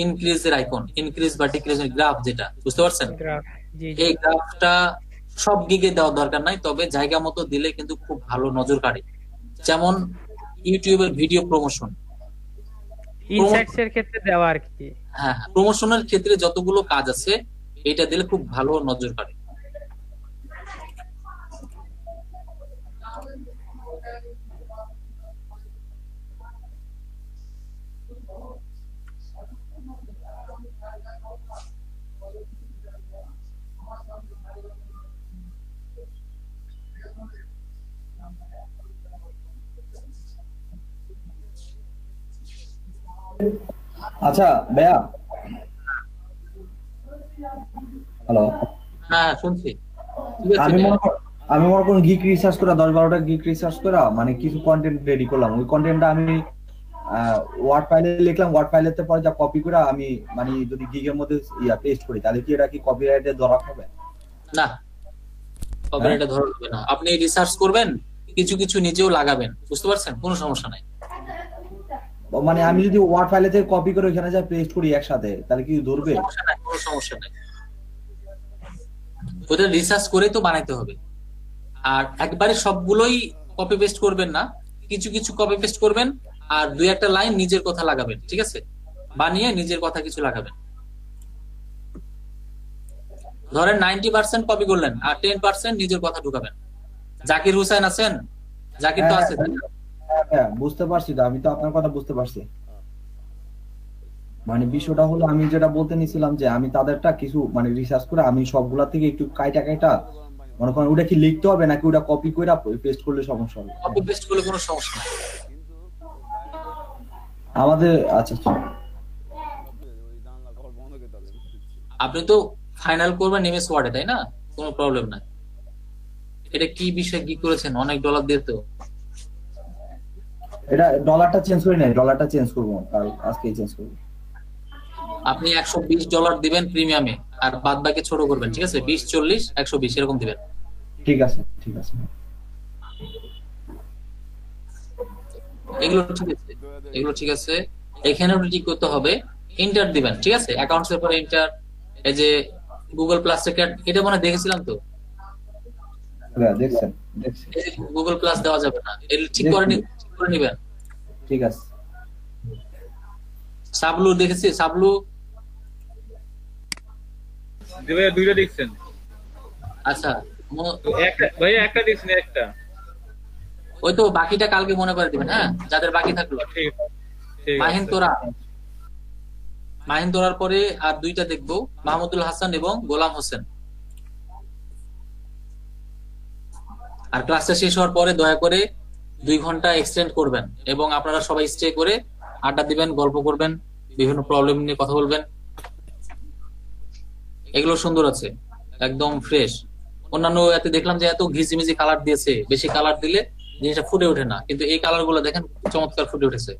ইনক্রিজের আইকন, ইনক্রিজ বা ডিক্রিজের গ্রাফ, যেটা বুঝতে পারছেন। এই গ্রাফটা সব গিগে দেওয়ার দরকার নাই, তবে জায়গা মতো দিলে কিন্তু খুব ভালো নজর কাড়ে। যেমন ইউটিউবের ভিডিও প্রমোশন, ইনসাইটস এর ক্ষেত্রে দেওয়া আর কি। হ্যাঁ, প্রমোশনের ক্ষেত্রে যতগুলো কাজ আছে এটা দিলে খুব ভালো নজর কাড়ে। আচ্ছা ভাইয়া, হ্যালো, হ্যাঁ শুনছি। আমি মনে করুন গিগ রিসার্চ করা 10-12টা গিগ রিসার্চ করা মানে কিছু কন্টেন্ট রেডি করলাম। ওই কন্টেন্টটা আমি ওয়ার্ড ফাইলে লিখলাম, ওয়ার্ড ফাইলের পরে যা কপি করে আমি মানে যদি গিগের মধ্যে পেস্ট করি, তাহলে কি এটা কি কপিরাইটে ধরা হবে? না, কপিরাইটে ধরা হবে না। আপনি রিসার্চ করবেন, কিছু কিছু নিজেও লাগাবেন, বুঝতে পারছেন? কোনো সমস্যা নাই। মানে আমি যদি ওয়ার্ড ফাইলে থেকে কপি করে ওখানে যা পেস্ট করি একসাথে, তাহলে কি ধরবে? সমস্যা নাই, কোনো সমস্যা নাই। ওটা রিসার্চ করে তো বানাইতে হবে। আর একবারে সবগুলোই কপি পেস্ট করবেন না, কিছু কিছু কপি পেস্ট করবেন আর দুই একটা লাইন নিজের কথা লাগাবেন, ঠিক আছে? বানিয়ে নিজের কথা কিছু লাগাবেন। ধরেন 90% কপি করলেন আর 10% নিজের কথা ঢুকাবেন। জাকির হুসাইন আছেন? জাকির তো আছে। হ্যাঁ বুঝতে পারছি, তো আমি তো আপনার কথা বুঝতে পারছি। মানে বিষয়টা হলো আমি যেটা বলতে নিছিলাম যে আমি তাদেরটা কিছু মানে রিসার্চ করে আমি সবগুলা থেকে একটু কাইটা মনে করেন ওটা কি লিখতে হবে নাকি ওটা কপি করে পেস্ট করলে সমস্যা হবে? কপি পেস্ট করলে কোনো সমস্যা নাই আমাদের। আচ্ছা আপনি তো ফাইনাল করবেন এমএস ওয়ার্ডে, তাই না? কোনো প্রবলেম নাই। এটা কি বিষয় কি করেছেন? অনেক ডলার দিয়ে তো। এটা ডলারটা চেঞ্জ করি নাই, ডলারটা চেঞ্জ করবো আর আজকেই চেঞ্জ করবো। আপনি $120 দিবেন প্রিমিয়ামে আর বাদ বাকি ছোট করবেন, ঠিক আছে? 20 40 120 এরকম দিবেন। ঠিক আছে ঠিক আছে। এগুলো ঠিক আছে, এগুলো ঠিক আছে। এখানেও ঠিক করতে হবে, এন্টার দিবেন, ঠিক আছে? অ্যাকাউন্টস এর পরে এন্টার। এই যে গুগল প্লাস এটা মনে দেখেছিলাম তো। হ্যাঁ দেখছেন। গুগল প্লাস দেওয়া যাবে না, এটা ঠিক করে নেবেন। ঠিক আছে। সাবলু দেখেছি, সাবলু ভাইয়া দুইটা দেখছেন? আচ্ছা একটা ভাইয়া একটা দেখছেন একটা। ওই তো বাকিটা কালকে মনে করে দিবেন, হ্যাঁ? যাদের বাকি থাকলো। মাহিন তোরার পরে আর দুইটা দেখবো, মাহমুদুল হাসান এবং গোলাম হোসেন। আর ক্লাসটা শেষ হওয়ার পরে দয়া করে 2 ঘন্টা এক্সটেন্ড করবেন এবং আপনারা সবাই স্টে করে আড্ডা দিবেন, গল্প করবেন, বিভিন্ন প্রবলেম নিয়ে কথা বলবেন। এগুলো সুন্দর আছে, একদম ফ্রেশ। অন্যান্য এতে দেখলাম যে এত ঘিজিমিজি কালার দিয়েছে, বেশি কালার দিলে জিনিসটা ফুটে ওঠে না, কিন্তু এই কালার গুলো দেখেন চমৎকার ফুটে উঠেছে।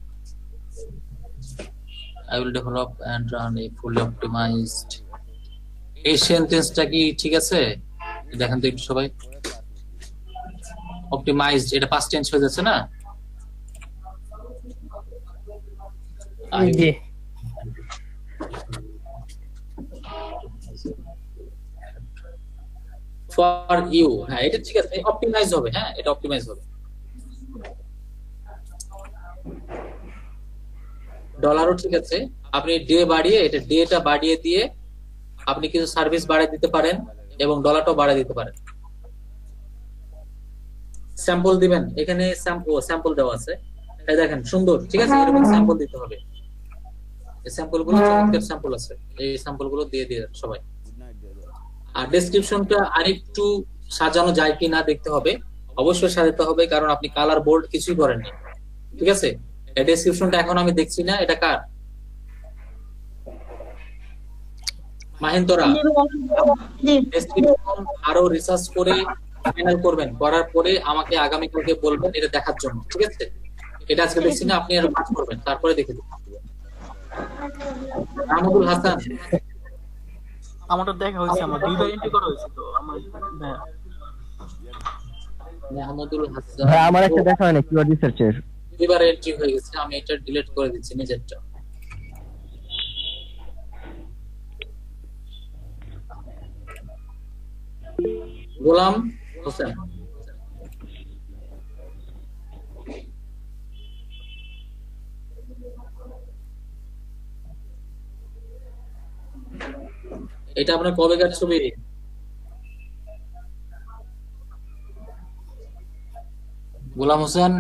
I will develop and run a fully optimized। এই সেন্টেন্সটা কি ঠিক আছে? দেখেন তো একটু সবাই। অপটিমাইজড এটা পাস্ট টেন্স হয়ে যাচ্ছে না? জি। ফর ইউ, হ্যাঁ এটা ঠিক আছে, অপটিমাইজ হবে। হ্যাঁ এটা অপটিমাইজ হবে। ডলারও ঠিক আছে, আপনি ডে বাড়িয়ে এটা ডেটা বাড়িয়ে দিয়ে আপনি কিছু সার্ভিস বাড়িয়ে দিতে পারেন এবং ডলারটাও বাড়িয়ে দিতে পারেন। স্যাম্পল দিবেন, এখানে স্যাম্পল দেওয়া আছে, এই দেখেন সুন্দর, ঠিক আছে? এরকম স্যাম্পল দিতে হবে। এই স্যাম্পল গুলো চমৎকার স্যাম্পল আছে, এই স্যাম্পল গুলো দিয়ে সবাই। আর ডেসক্রিপশনটা আরেকটু সাজানো যায় কিনা দেখতে হবে, অবশ্যই সাজাতে হবে, কারণ আপনি কালার বোল্ড কিছুই করেননি, ঠিক আছে? এই ডেসক্রিপশনটা এখন আমি দেখছি না, এটা কার? মাহিন তোরা ডেসক্রিপশন আরো রিসার্চ করে ফাইনাল করবেন, করার পরে আমাকে আগামীকালকে বলবেন এটা দেখার জন্য, ঠিক আছে? এটা আজকে দেখছি না, আপনি আরো কাজ করবেন, তারপরে দেখে দেবেন। মাহমুদুল হাসান আমারটা দেখা হয়েছে, আমার দুইবার এন্ট্রি করা হয়েছে তো আমার। মাহমুদুল হাসান ভাই আমার একটা দেখা হয় না কিওয়ার্ড রিসার্চের, দুইবার এন্ট্রি হয়ে গেছে, আমি এটা ডিলিট করে দিচ্ছি নিজেরটা। গোলাম হোসেন এটা আপনার কবেকার ছবি? গোলাম হোসেন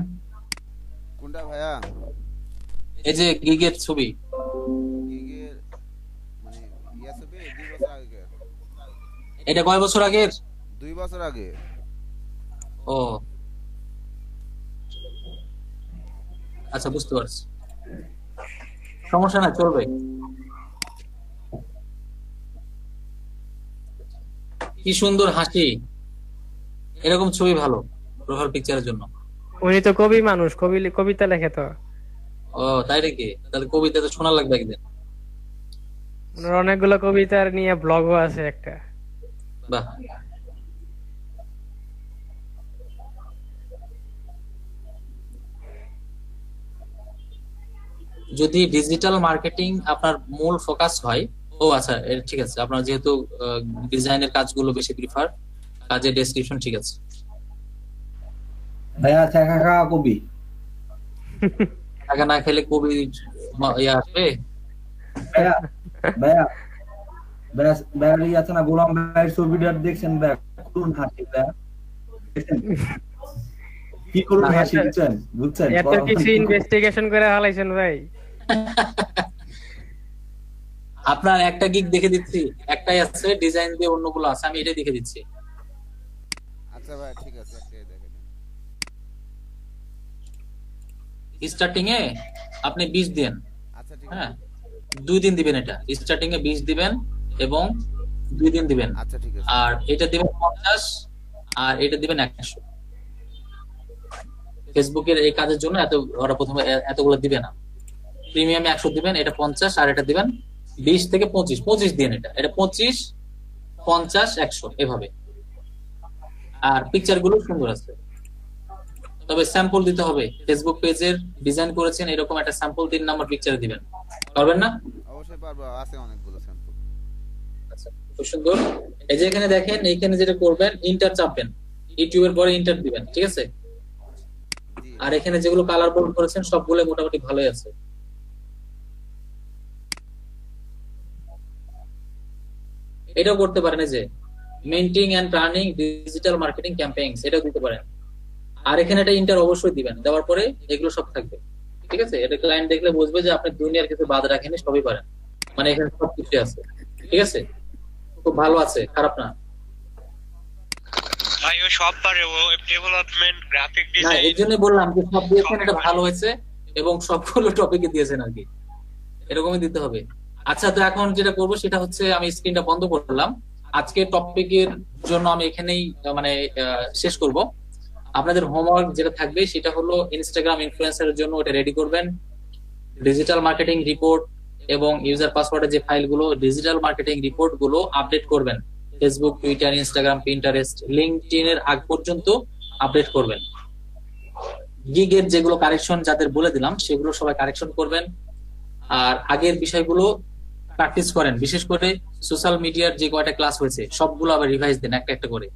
কোনটা ভাইয়া? এই যে গিগের ছবি। গিগের মানে ইয়া ছবি 2 বছর আগে। এটা কয় বছর আগের? 2 বছর আগে। ও আচ্ছা, বুঝতে পারছি, সমস্যা না, চলবে। কি সুন্দর হাসি, এরকম ছবি ভালো প্রোফাইল পিকচারের জন্য। উনি তো কবি মানুষ, কবিতা লেখে তো। ও তাই নাকি? তাহলে কবিতা তো শোনা লাগবে একদিন। ওনার অনেকগুলো কবিতার নিয়ে ব্লগও আছে একটা। বাহ, যদি ডিজিটাল মার্কেটিং আপনার মূল ফোকাস হয়, ও আচ্ছা ঠিক আছে, আপনার যেহেতু ডিজাইনের কাজগুলো বেশি প্রিফার, কাজের ডেসক্রিপশন ঠিক আছে। ভাইয়া চাকা খাওয়া কবি টাকা না খেলে কবি ইয়ে আসবে। ভাইয়া ভাইয়া ভাইয়া ভাইয়া আছে না গোলাম ভাইয়ের ছবিটা দেখছেন ভাইয়া, করুন হাসি ভাইয়া, দেখছেন কি করুন হাসি, বুঝছেন এত কিছু ইনভেস্টিগেশন করে হালাইছেন ভাই। আপনার একটা গিগ দেখে দিচ্ছি, একটাই আছে ডিজাইন দিয়ে, অন্যগুলো আছে, আমি এটাই দেখে দিচ্ছি। আচ্ছা ভাই ঠিক আছে, একটাই দেখেন। স্টার্টিং এ আপনি 20 দেন। আচ্ছা ঠিক হ্যাঁ, আছে 2 দিন দিবেন, এটা স্টার্টিং এ 20 দিবেন এবং 2 দিন দিবেন। আচ্ছা ঠিক আছে। আর এটা দিবেন 50 আর এটা দিবেন 100। ফেসবুকের এই কাজের জন্য এত ওরা প্রথমে এতগুলো দিবে না। প্রিমিয়ামে 100 দিবেন, এটা 50, আর এটা দিবেন 20 থেকে 25 দিন, এটা 25 50 100 এভাবে। আর পিকচার গুলো সুন্দর আছে, তবে স্যাম্পল দিতে হবে। ফেসবুক পেজের ডিজাইন করেছেন, এরকম একটা স্যাম্পল 3 নাম্বার পিকচার দিবেন, পারবেন না? অবশ্যই পারবো, আছে অনেকগুলো স্যাম্পল। আচ্ছা খুব সুন্দর। এই যে এখানে দেখেন, এইখানে যেটা করবেন, ইন্টার চাপবেন, ইউটিউবের পরে ইন্টার দিবেন, ঠিক আছে? আর এখানে যেগুলো কালার বোর্ড করেছেন সবগুলো মোটামুটি ভালোই আছে। এটাও করতে পারেন, এই যে maintain and running digital marketing campaigns, এটাও দিতে পারেন। আর এখানে এটা ইন্টার অবশ্যই দিবেন, দেওয়ার পরে এগুলো সব থাকবে, ঠিক আছে? এটা ক্লায়েন্ট দেখলে বুঝবে যে আপনি দুনিয়ার কিছু বাদ রাখেনি, সবই পারেন, মানে এখানে সব কিছু আছে, ঠিক আছে? খুব ভালো আছে, খারাপ না ভাই। ও সব পারে, ও ডেভেলপমেন্ট, গ্রাফিক না, ডিজাইন। এই জন্য বললাম যে সব দিয়েছেন, এটা ভালো হয়েছে এবং সবগুলো টপিকে দিয়েছেন আর কি, এরকমই দিতে হবে। আচ্ছা, তো এখন যেটা করবো সেটা হচ্ছে আমি স্ক্রিনটা বন্ধ করলাম। আজকে টপিকের জন্য আমি এখানেই মানে শেষ করব। আপনাদের হোমওয়ার্ক যেটা থাকবে সেটা হলো ইনস্টাগ্রাম ইনফ্লুয়েন্সারের জন্য ওটা রেডি করবেন, ডিজিটাল মার্কেটিং রিপোর্ট এবং ইউজার পাসওয়ার্ডের যে ফাইলগুলো, ডিজিটাল মার্কেটিং রিপোর্ট গুলো আপডেট করবেন Facebook, Twitter, Instagram, Pinterest, LinkedIn এর আগ পর্যন্ত আপডেট করবেন। গিগের যেগুলো কারেকশন যাদের বলে দিলাম সেগুলো সবাই কারেকশন করবেন। আর আগের বিষয়গুলো প্র্যাকটিস করেন, বিশেষ করে সোশ্যাল মিডিয়ার যে কয়টা ক্লাস হয়েছে সবগুলো আবার রিভাইজ দেন একটা একটা করে।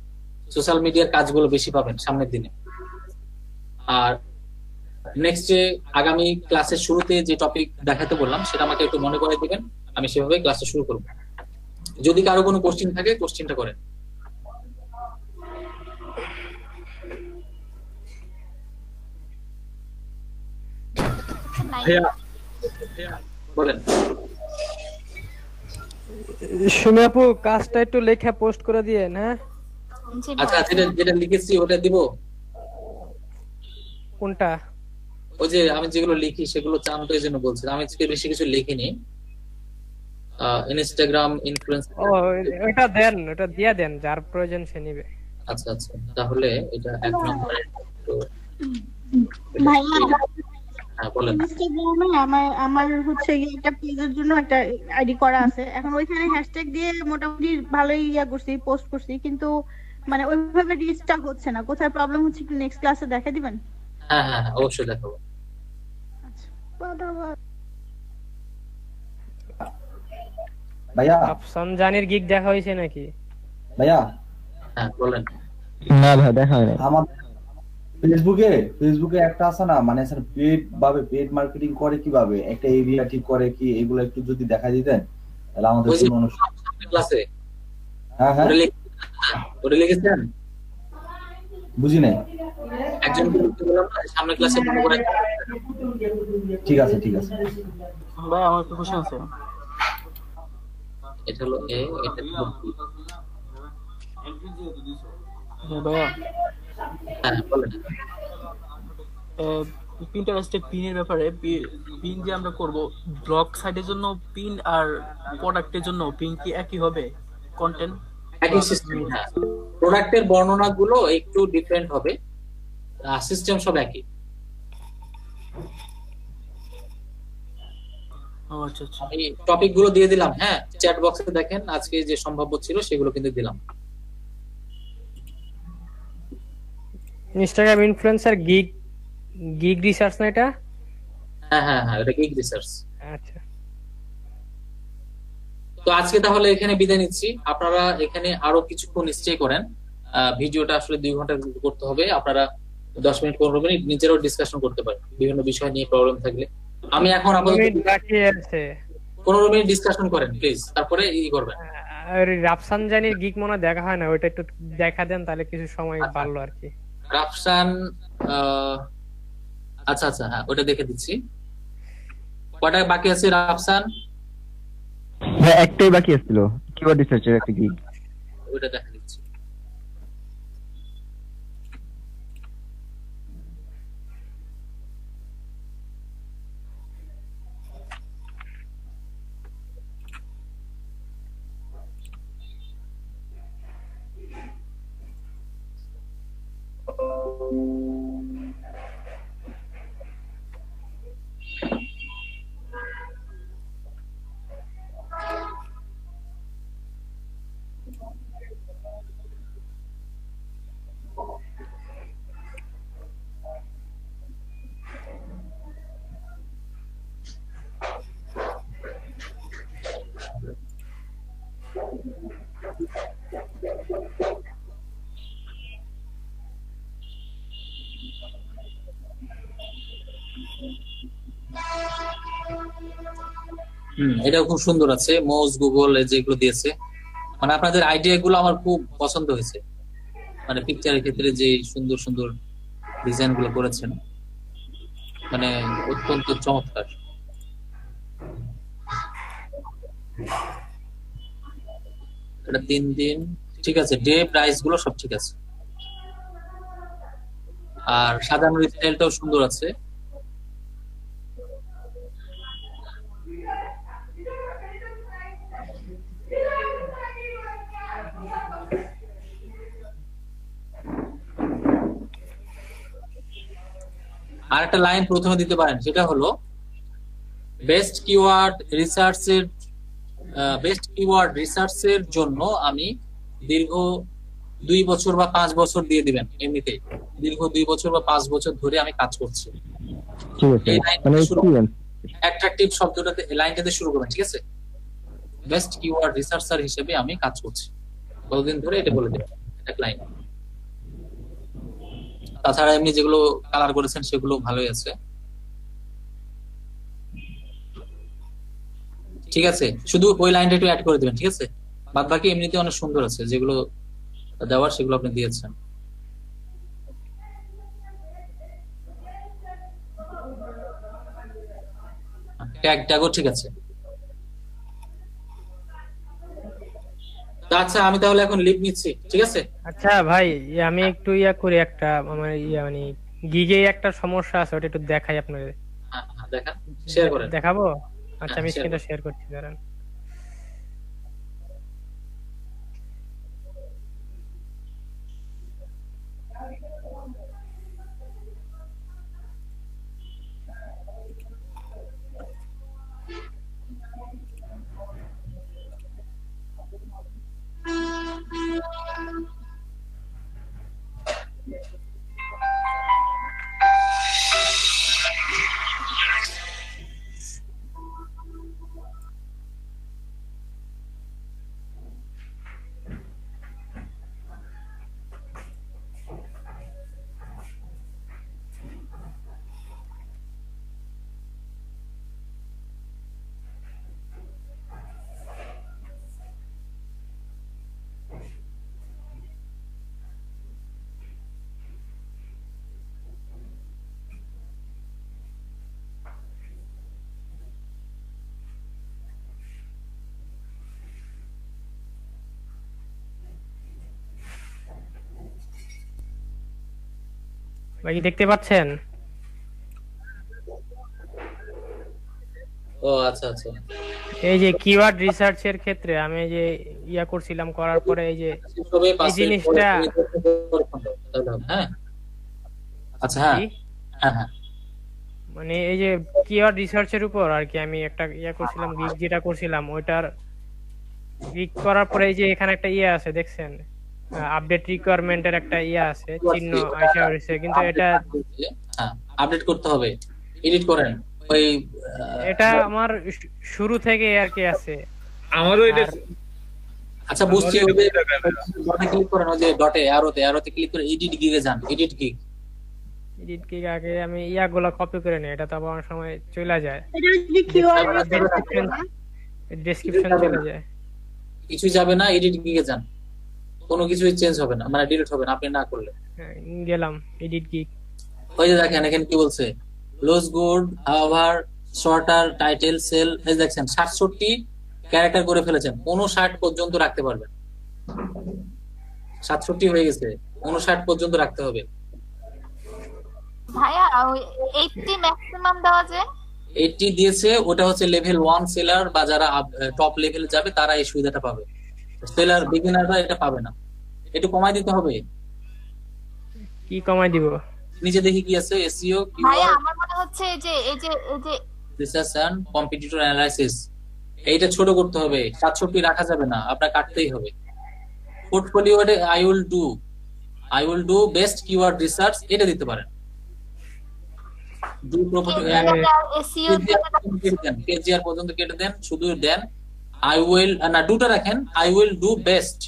সোশ্যাল মিডিয়ার কাজগুলো বেশি পাবেন সামনের দিনে। আর নেক্সট আগামী ক্লাসের শুরুতে যে টপিক দেখাতে বললাম সেটা আমাকে একটু মনে করে দিবেন, আমি সেভাবে ক্লাসটা শুরু করব। যদি কারো কোনো কোশ্চেন থাকে কোশ্চেনটা করেন। বলেন। সুমি আপু, কাজটা একটু লেখা পোস্ট করে দিয়েন। হ্যাঁ আচ্ছা, যেটা লিখেছি ওটা দিব। কোনটা? ওই যে আমি যেগুলো লিখি সেগুলো চান তো, এই জন্য বলছি। আমি আজকে বেশি কিছু লিখিনি। ইনস্টাগ্রাম ইনফ্লুয়েন্সার, ও ওটা দেন, ওটা দিয়ে দেন, যার প্রয়োজন সে নিবে। আচ্ছা আচ্ছা, তাহলে এটা 1 নম্বরে ভাইয়া হ্যাঁ বলেন। ইনস্টাগ্রামে আমার হচ্ছে একটা পেজের জন্য একটা আইডি করা আছে, এখন ওইখানে হ্যাশট্যাগ দিয়ে মোটামুটি ভালোই করছি, পোস্ট করছি, কিন্তু মানে ওইভাবে রিচটা হচ্ছে না। কোথায় প্রবলেম হচ্ছে একটু নেক্সট ক্লাসে দেখা দিবেন? হ্যাঁ হ্যাঁ অবশ্যই দেখাবো। ভাইয়া আফসান জানির গিগ দেখা হয়েছে নাকি? ভাইয়া হ্যাঁ বলেন। না ভাই দেখা হয় না। আমার ফেসবুকে একটা আছে না, মানে স্যার পেড মার্কেটিং করে কিভাবে, একটা এরিয়া ঠিক করে কি, এগুলো একটু যদি দেখা দিতেন তাহলে আমাদের জন্য ক্লাসে। হ্যাঁ হ্যাঁ ওটা লিখেছেন? বুঝি নাই। একজনকে লিখতে বললাম না, সামনে ক্লাসে মনে করে। ঠিক আছে ঠিক আছে ভাই, আমার একটা কোশ্চেন আছে। এটা হলো এ, এটা হলো বি। হ্যাঁ ভাইয়া, হ্যাঁ বলেন। পিন্টারেস্টে পিনের ব্যাপারে, পিন যে আমরা করব ব্লগ সাইটের জন্য পিন আর প্রোডাক্টের জন্য পিন কি একই হবে? কন্টেন্ট একই সিস্টেম। হ্যাঁ, প্রোডাক্টের বর্ণনাগুলো একটু ডিফারেন্ট হবে, সিস্টেম সব একই। আচ্ছা আচ্ছা, আমি টপিক গুলো দিয়ে দিলাম। হ্যাঁ, চ্যাট বক্সে দেখেন আজকে যে সম্ভাব্য ছিল সেগুলো কিন্তু দিলাম। ইনস্টাগ্রাম ইনফ্লুয়েন্সার গিগ রিসার্চ না এটা? হ্যাঁ হ্যাঁ হ্যাঁ, এটা গিগ রিসার্চ। আচ্ছা তো আজকে তাহলে এখানে বিদায় নিচ্ছি। আপনারা এখানে আরো কিছুক্ষণ স্টে করেন। ভিডিওটা আসলে 2 ঘন্টা করতে হবে। আপনারা 10 মিনিট 15 মিনিট নিজেরাও ডিসকাশন করতে পারেন বিভিন্ন বিষয় নিয়ে প্রবলেম থাকলে। আমি এখন আপাতত মিনিট বাকি আছে। 15 মিনিট ডিসকাশন করেন প্লিজ, তারপরে করবেন। আর রাফসানজানির গিগ মনে হয় দেখা হয় না, ওইটা একটু দেখা দেন তাহলে কিছু সময় পারলো আর কি। রাফসান আচ্ছা আচ্ছা, হ্যাঁ ওটা দেখে দিচ্ছি। কয়টা বাকি আছে রাফসান? হ্যাঁ একটাই বাকি ছিল, কিওয়ার্ড রিসার্চের একটা গিগ। ওটা দেখা দিচ্ছি। এটাও খুব সুন্দর আছে। মোজ গুগল যেগুলো দিয়েছে, মানে আপনাদের আইডিয়া গুলো আমার খুব পছন্দ হয়েছে। মানে পিকচারের ক্ষেত্রে যে সুন্দর সুন্দর ডিজাইন গুলো করেছেন, মানে অত্যন্ত চমৎকার। এটা 3 দিন ঠিক আছে, ডে প্রাইস গুলো সব ঠিক আছে, আর সাজানোর স্টাইলটাও সুন্দর আছে। আর একটা লাইন প্রথমে দিতে পারেন, সেটা হলো বেস্ট কিওয়ার্ড রিসার্চের জন্য আমি দীর্ঘ 2 বছর বা 5 বছর দিয়ে দিবেন। এমনিতে দীর্ঘ 2 বছর বা 5 বছর ধরে আমি কাজ করছি। ঠিক আছে, মানে এক্সপেরিয়েন্স অ্যাট্রাকটিভ শব্দটাতে লাইনটাতে শুরু করবেন, ঠিক আছে? বেস্ট কিওয়ার্ড রিসার্চার হিসেবে আমি কাজ করছি কতদিন ধরে, এটা বলে দেবেন এক লাইন। তাছাড়া এমনি যেগুলো কালার করেছেন সেগুলো ভালোই আছে, ঠিক আছে? শুধু ওই লাইনটা একটু অ্যাড করে দিবেন, ঠিক আছে? বাদ বাকি এমনিতে অনেক সুন্দর আছে, যেগুলো দেওয়ার সেগুলো আপনি দিয়েছেন। ট্যাগও ঠিক আছে। আচ্ছা আমি তাহলে এখন লিভ নিচ্ছি, ঠিক আছে? আচ্ছা ভাই, আমি একটু করি একটা, আমার মানে গিগে একটা সমস্যা আছে, ওটা একটু দেখাই আপনাদের। হ্যাঁ দেখান, শেয়ার করেন। দেখাবো? আচ্ছা আমি share স্ক্রিনটা শেয়ার করছি, দাঁড়ান। ভাই কি দেখতে পাচ্ছেন? ও আচ্ছা আচ্ছা, এই যে কিওয়ার্ড রিসার্চের ক্ষেত্রে আমি যে করছিলাম, করার পরে এই যে এই জিনিসটা, হ্যাঁ আচ্ছা হ্যাঁ হ্যাঁ হ্যাঁ, মানে এই যে কিওয়ার্ড রিসার্চের উপর আর কি আমি একটা করছিলাম, গিগ যেটা করছিলাম ওইটার গিগ করার পরে এই যে এখানে একটা আছে দেখছেন, আপডেট রিকোয়ারমেন্টের একটা আছে চিহ্ন আইসা হয়েছে, কিন্তু এটা হ্যাঁ আপডেট করতে হবে, এডিট করেন ওই এটা আমার শুরু থেকে আর কি আছে। আমারও এটা আচ্ছা বুঝছি, ওই যে ডটে ক্লিক করেন, ওই যে ডটে অ্যারোতে ক্লিক করে এডিট গিগে যান। এডিট গিগ আগে আমি ইয়াগুলো কপি করে নিই, এটা তো আবার অনেক সময় চলে যায়, এটা যদি কিওয়ার্ড ডেসক্রিপশন চলে যায়। কিছু যাবে না, এডিট গিগে যান, কোনো কিছুই চেঞ্জ হবে না, মানে ডিলিট হবে না আপনি না করলে। গেলাম এডিট গিগ। ওই যে দেখেন এখানে কি বলছে, লুজ গুড হাওয়ার শর্টার টাইটেল সেল, এই দেখছেন 67 ক্যারেক্টার করে ফেলেছেন, 59 পর্যন্ত রাখতে পারবেন। 67 হয়ে গেছে, 59 পর্যন্ত রাখতে হবে। ভাইয়া 80 ম্যাক্সিমাম দেওয়া যায়? 80 দিয়েছে, ওটা হচ্ছে লেভেল 1 সেলার বা যারা টপ লেভেলে যাবে তারা এই সুবিধাটা পাবে, সেলার বিগিনাররা এটা পাবে না। একটু কমাই দিতে হবে। কি কমাই দিব? নিচে দেখি কি আছে, এসইও ভাইয়া কিওয়ার্ড আমার মনে হচ্ছে এই যে রিসার্চ এন্ড কম্পিটিটর অ্যানালাইসিস, এইটা ছোট করতে হবে, 67 রাখা যাবে না, আপনার কাটতেই হবে। পোর্টফোলিওতে I will do best keyword research, এটা দিতে পারেন। ডু প্রপার্টি এসইও কেজিআর পর্যন্ত কেটে দেন, শুধু দেন আই উইল, না ডুটা রাখেন, আই উইল ডু বেস্ট।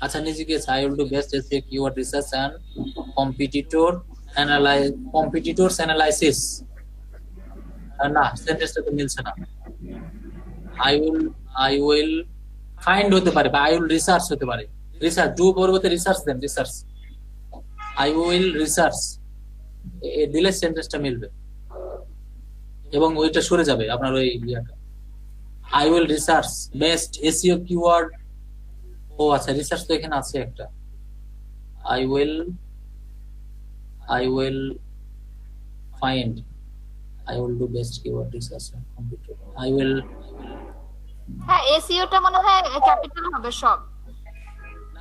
আচ্ছা নিচে গিয়েছে I will do best SEO keyword research and competitors analysis, না সেন্টেন্সটা তো মিলছে না। আই উইল ফাইন্ড হতে পারে বা আই উইল রিসার্চ হতে পারে, রিসার্চ ডু পরবর্তী রিসার্চ দেন, রিসার্চ আই উইল রিসার্চ দিলে সেন্টেন্সটা মিলবে এবং ওইটা সরে যাবে আপনার ওই ইয়াটা। I will research best SEO keyword, ও আচ্ছা রিসার্চ তো এখানে আছে একটা, I will find, I will do best keyword research computer, I will, হ্যাঁ এসইওটা মনে হয় ক্যাপিটাল হবে সব।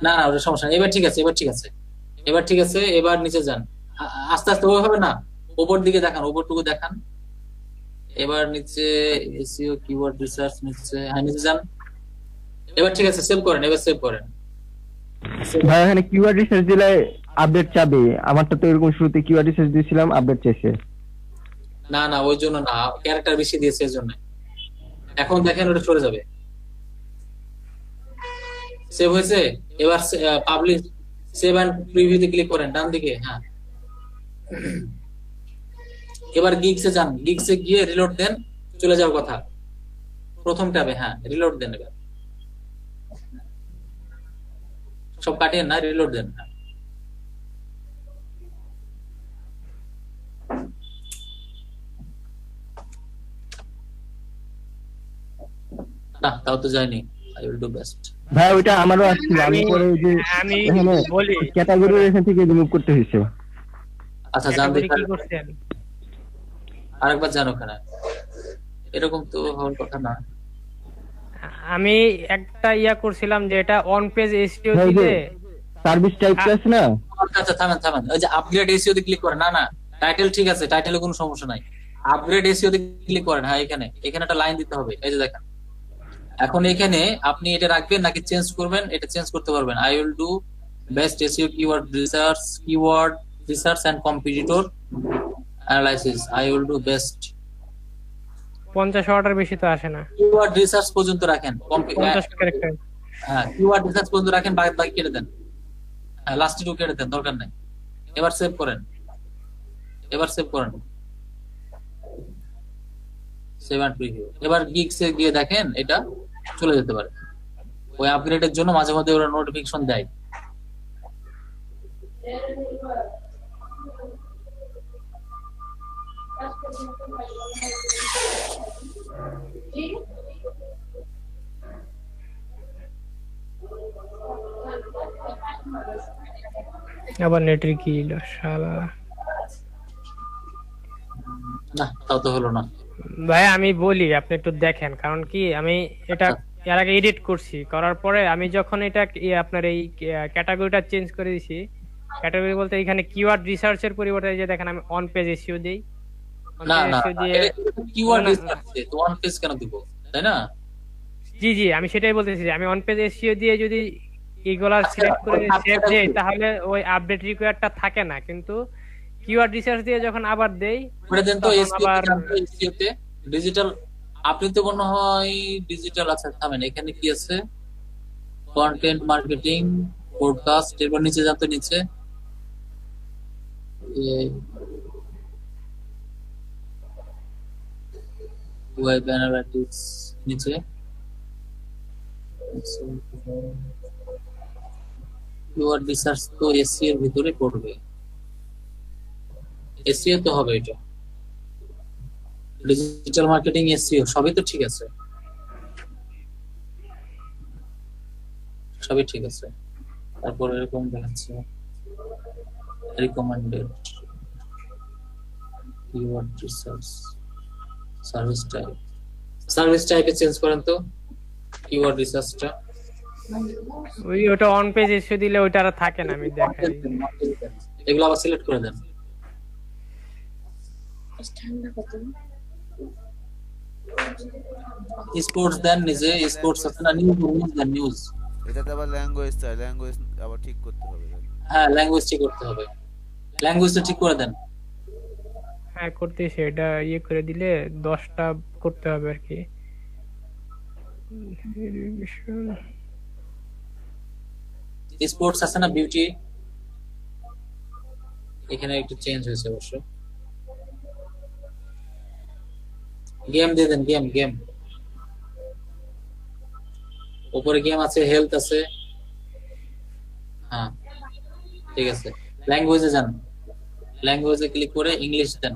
না ওটা সমস্যা নেই, এবার ঠিক আছে, এবার নিচে যান, আস্তে আস্তে ওই হবে না, উপর দিকে দেখান, উপরটুকু দেখান। এবার নিচে এসইও কিওয়ার্ড রিসার্চ, নিচে হ্যাঁ নিচে যান। এবার ঠিক আছে, সেভ করেন, এবার সেভ করেন। ভাই এখানে কিওয়ার্ড রিসার্চ দিলে আপডেট চাবে, আমারটা তো এরকম শুরুতে কিওয়ার্ড রিসার্চ দিয়েছিলাম আপডেট চাইছে। না ওই জন্য না, ক্যারেক্টার বেশি দিয়েছে এর জন্য। এখন দেখেন ওটা চলে যাবে, সেভ হয়েছে। এবার পাবলিশ সেভ এন্ড প্রিভিউতে ক্লিক করেন ডান দিকে, হ্যাঁ। এবার গিগসে যান, গিগসে গিয়ে রিলোড দেন, চলে যাওয়ার কথা প্রথম ট্যাবে, হ্যাঁ রিলোড দেন, এবার সব কাটিয়ে না, রিলোড দেন। না তাও তো যায়নি, আই উইল ডু বেস্ট। ভাই ওইটা আমারও আসছিল, আমি পরে ওই যে আমি এখানে বলি ক্যাটাগরি এখান থেকে রিমুভ করতে হয়েছে। আচ্ছা জান দেখি কি করছেন আরেকবার জানো কেন, এরকম তো হওয়ার কথা না। আমি একটা ইয়া করছিলাম যে এটা অন পেজ এসইও এই যে দিলে সার্ভিস টাইপ আছে না, আচ্ছা থামেন, ওই যে আপগ্রেড এসইও তে ক্লিক করেন, না টাইটেল ঠিক আছে, টাইটেলে কোনো সমস্যা নাই, আপগ্রেড এসইও তে ক্লিক করেন। হ্যাঁ এখানে একটা লাইন দিতে হবে, এই যে দেখেন। এখন এখানে আপনি এটা রাখবেন নাকি চেঞ্জ করবেন, এটা চেঞ্জ করতে পারবেন। I will do best SEO keyword research and competitor analysis, I will do best. 50 order বেশি তো আসে না, কিওয়ার্ড রিসার্চ পর্যন্ত রাখেন, 50 ক্যারেক্টার। হ্যাঁ কিওয়ার্ড রিসার্চ পর্যন্ত রাখেন, বাকি কেটে দেন, হ্যাঁ লাস্টে টু কেটে দেন, দরকার নাই। এবার সেভ করেন, সেভ এন্ড প্রিভিউ। এবার গিগসে গিয়ে দেখেন এটা চলে যেতে পারে, ওই আপগ্রেডের জন্য মাঝে মাঝে ওরা নোটিফিকেশন দেয়। আবার নেটের কি শালা, না তাও তো হলো না। ভাই আমি বলি আপনি একটু দেখেন, কারণ কি আমি এটা এর আগে এডিট করছি, করার পরে আমি যখন এটা আপনার এই ক্যাটাগরিটা চেঞ্জ করে দিছি, ক্যাটাগরি বলতে এখানে কিওয়ার্ড রিসার্চের পরিবর্তে যে দেখেন আমি অন পেজ এসইও দেই, না কিওয়ার্ড রিসার্চ তো অন পেজ কেন দিব, তাই না? জি জি, আমি সেটাই বলতেছি যে আমি অন পেজ এসইও দিয়ে যদি এগুলা সিলেক্ট করে সেভ দেই তাহলে ওই আপডেট রিকোয়ারটা থাকে না, কিন্তু কিওয়ার্ড রিসার্চ দিয়ে যখন আবার দেই করে দেন তো তখন এসইও আবার তে ডিজিটাল। আপনি তো মনে হয় ডিজিটাল আছে, থামেন, এখানে কি আছে? কন্টেন্ট মার্কেটিং, পডকাস্ট, এরপর নিচে যান তো, নিচে ওয়েব অ্যানালিটিক্স, নিচে কিওয়ার্ড রিসার্চ তো এসইও এর ভিতরে পড়বে, এসইও তো হবে এটা, ডিজিটাল মার্কেটিং, এসইও সবই তো ঠিক আছে, সবই ঠিক আছে। তারপর এরকম দেখাচ্ছে রিকমেন্ডেড কিওয়ার্ড রিসার্চ, সার্ভিস টাইপে চেঞ্জ করেন তো কিওয়ার্ড রিসার্চটা। ওই ওটা অন পেজ এসে দিলে ওইটা আর থাকে না, আমি দেখাই। এগুলো আবার সিলেক্ট করে দেন। স্পোর্টস দেন, নিজে স্পোর্টস আছে না, নিউজ দেন, নিউজ। এটাতে আবার ল্যাঙ্গুয়েজ চাই, ল্যাঙ্গুয়েজ আবার ঠিক করতে হবে। হ্যাঁ, ল্যাঙ্গুয়েজ ঠিক করতে হবে, ল্যাঙ্গুয়েজটা ঠিক করে দেন। হ্যাঁ করতেছি, এটা ইয়ে করে দিলে 10টা করতে হবে আর কি। স্পোর্টস আছে না, বিউটি, এখানে একটু চেঞ্জ হয়েছে অবশ্য। গেম দিয়ে দেন, গেম, গেম উপরে গেম আছে, হেলথ আছে। হ্যাঁ ঠিক আছে, ল্যাঙ্গুয়েজে যান, ল্যাঙ্গুয়েজে ক্লিক করে ইংলিশ দেন,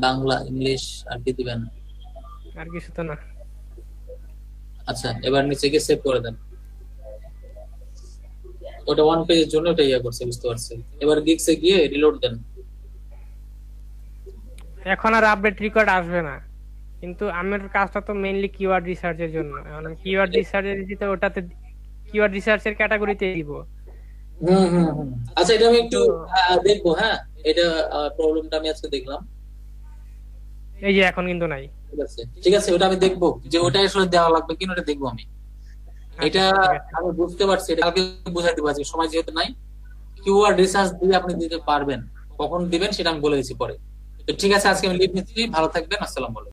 বাংলা, ইংলিশ, আর কি দিবেন? আর কিছু তো না। আচ্ছা, এবার নিচে গিয়ে সেভ করে দেন। ওটা ওয়ান পেজের জন্য ওটা ইয়া করছে, বুঝতে পারছি। এবার গিগসে গিয়ে রিলোড দেন। এখন আর আপডেট রেকর্ড আসবে না, কিন্তু আমার কাজটা তো মেইনলি কিওয়ার্ড রিসার্চের জন্য। এখন আমি কিওয়ার্ড রিসার্চের দিতে ওটাতে কিওয়ার্ড রিসার্চের ক্যাটাগরিতে দিব। আচ্ছা, এটা আমি একটু দেখবো। হ্যাঁ, এটা প্রবলেমটা আমি আজকে দেখলাম। এই যে এখন কিন্তু নাই। ঠিক আছে, ঠিক আছে, ওটা আমি দেখবো যে ওটা আসলে দেওয়া লাগবে কিনা, ওটা দেখবো আমি। এটা আমি বুঝতে পারছি, এটা কালকে বুঝাই দেবো, আজকে সময় যেহেতু নাই। কিওয়ার্ড রিসার্চ দিয়ে আপনি দিতে পারবেন, কখন দিবেন সেটা আমি বলে দিচ্ছি পরে। তো ঠিক আছে, আজকে আমি লিভ নিচ্ছি, ভালো থাকবেন, আসসালামু আলাইকুম।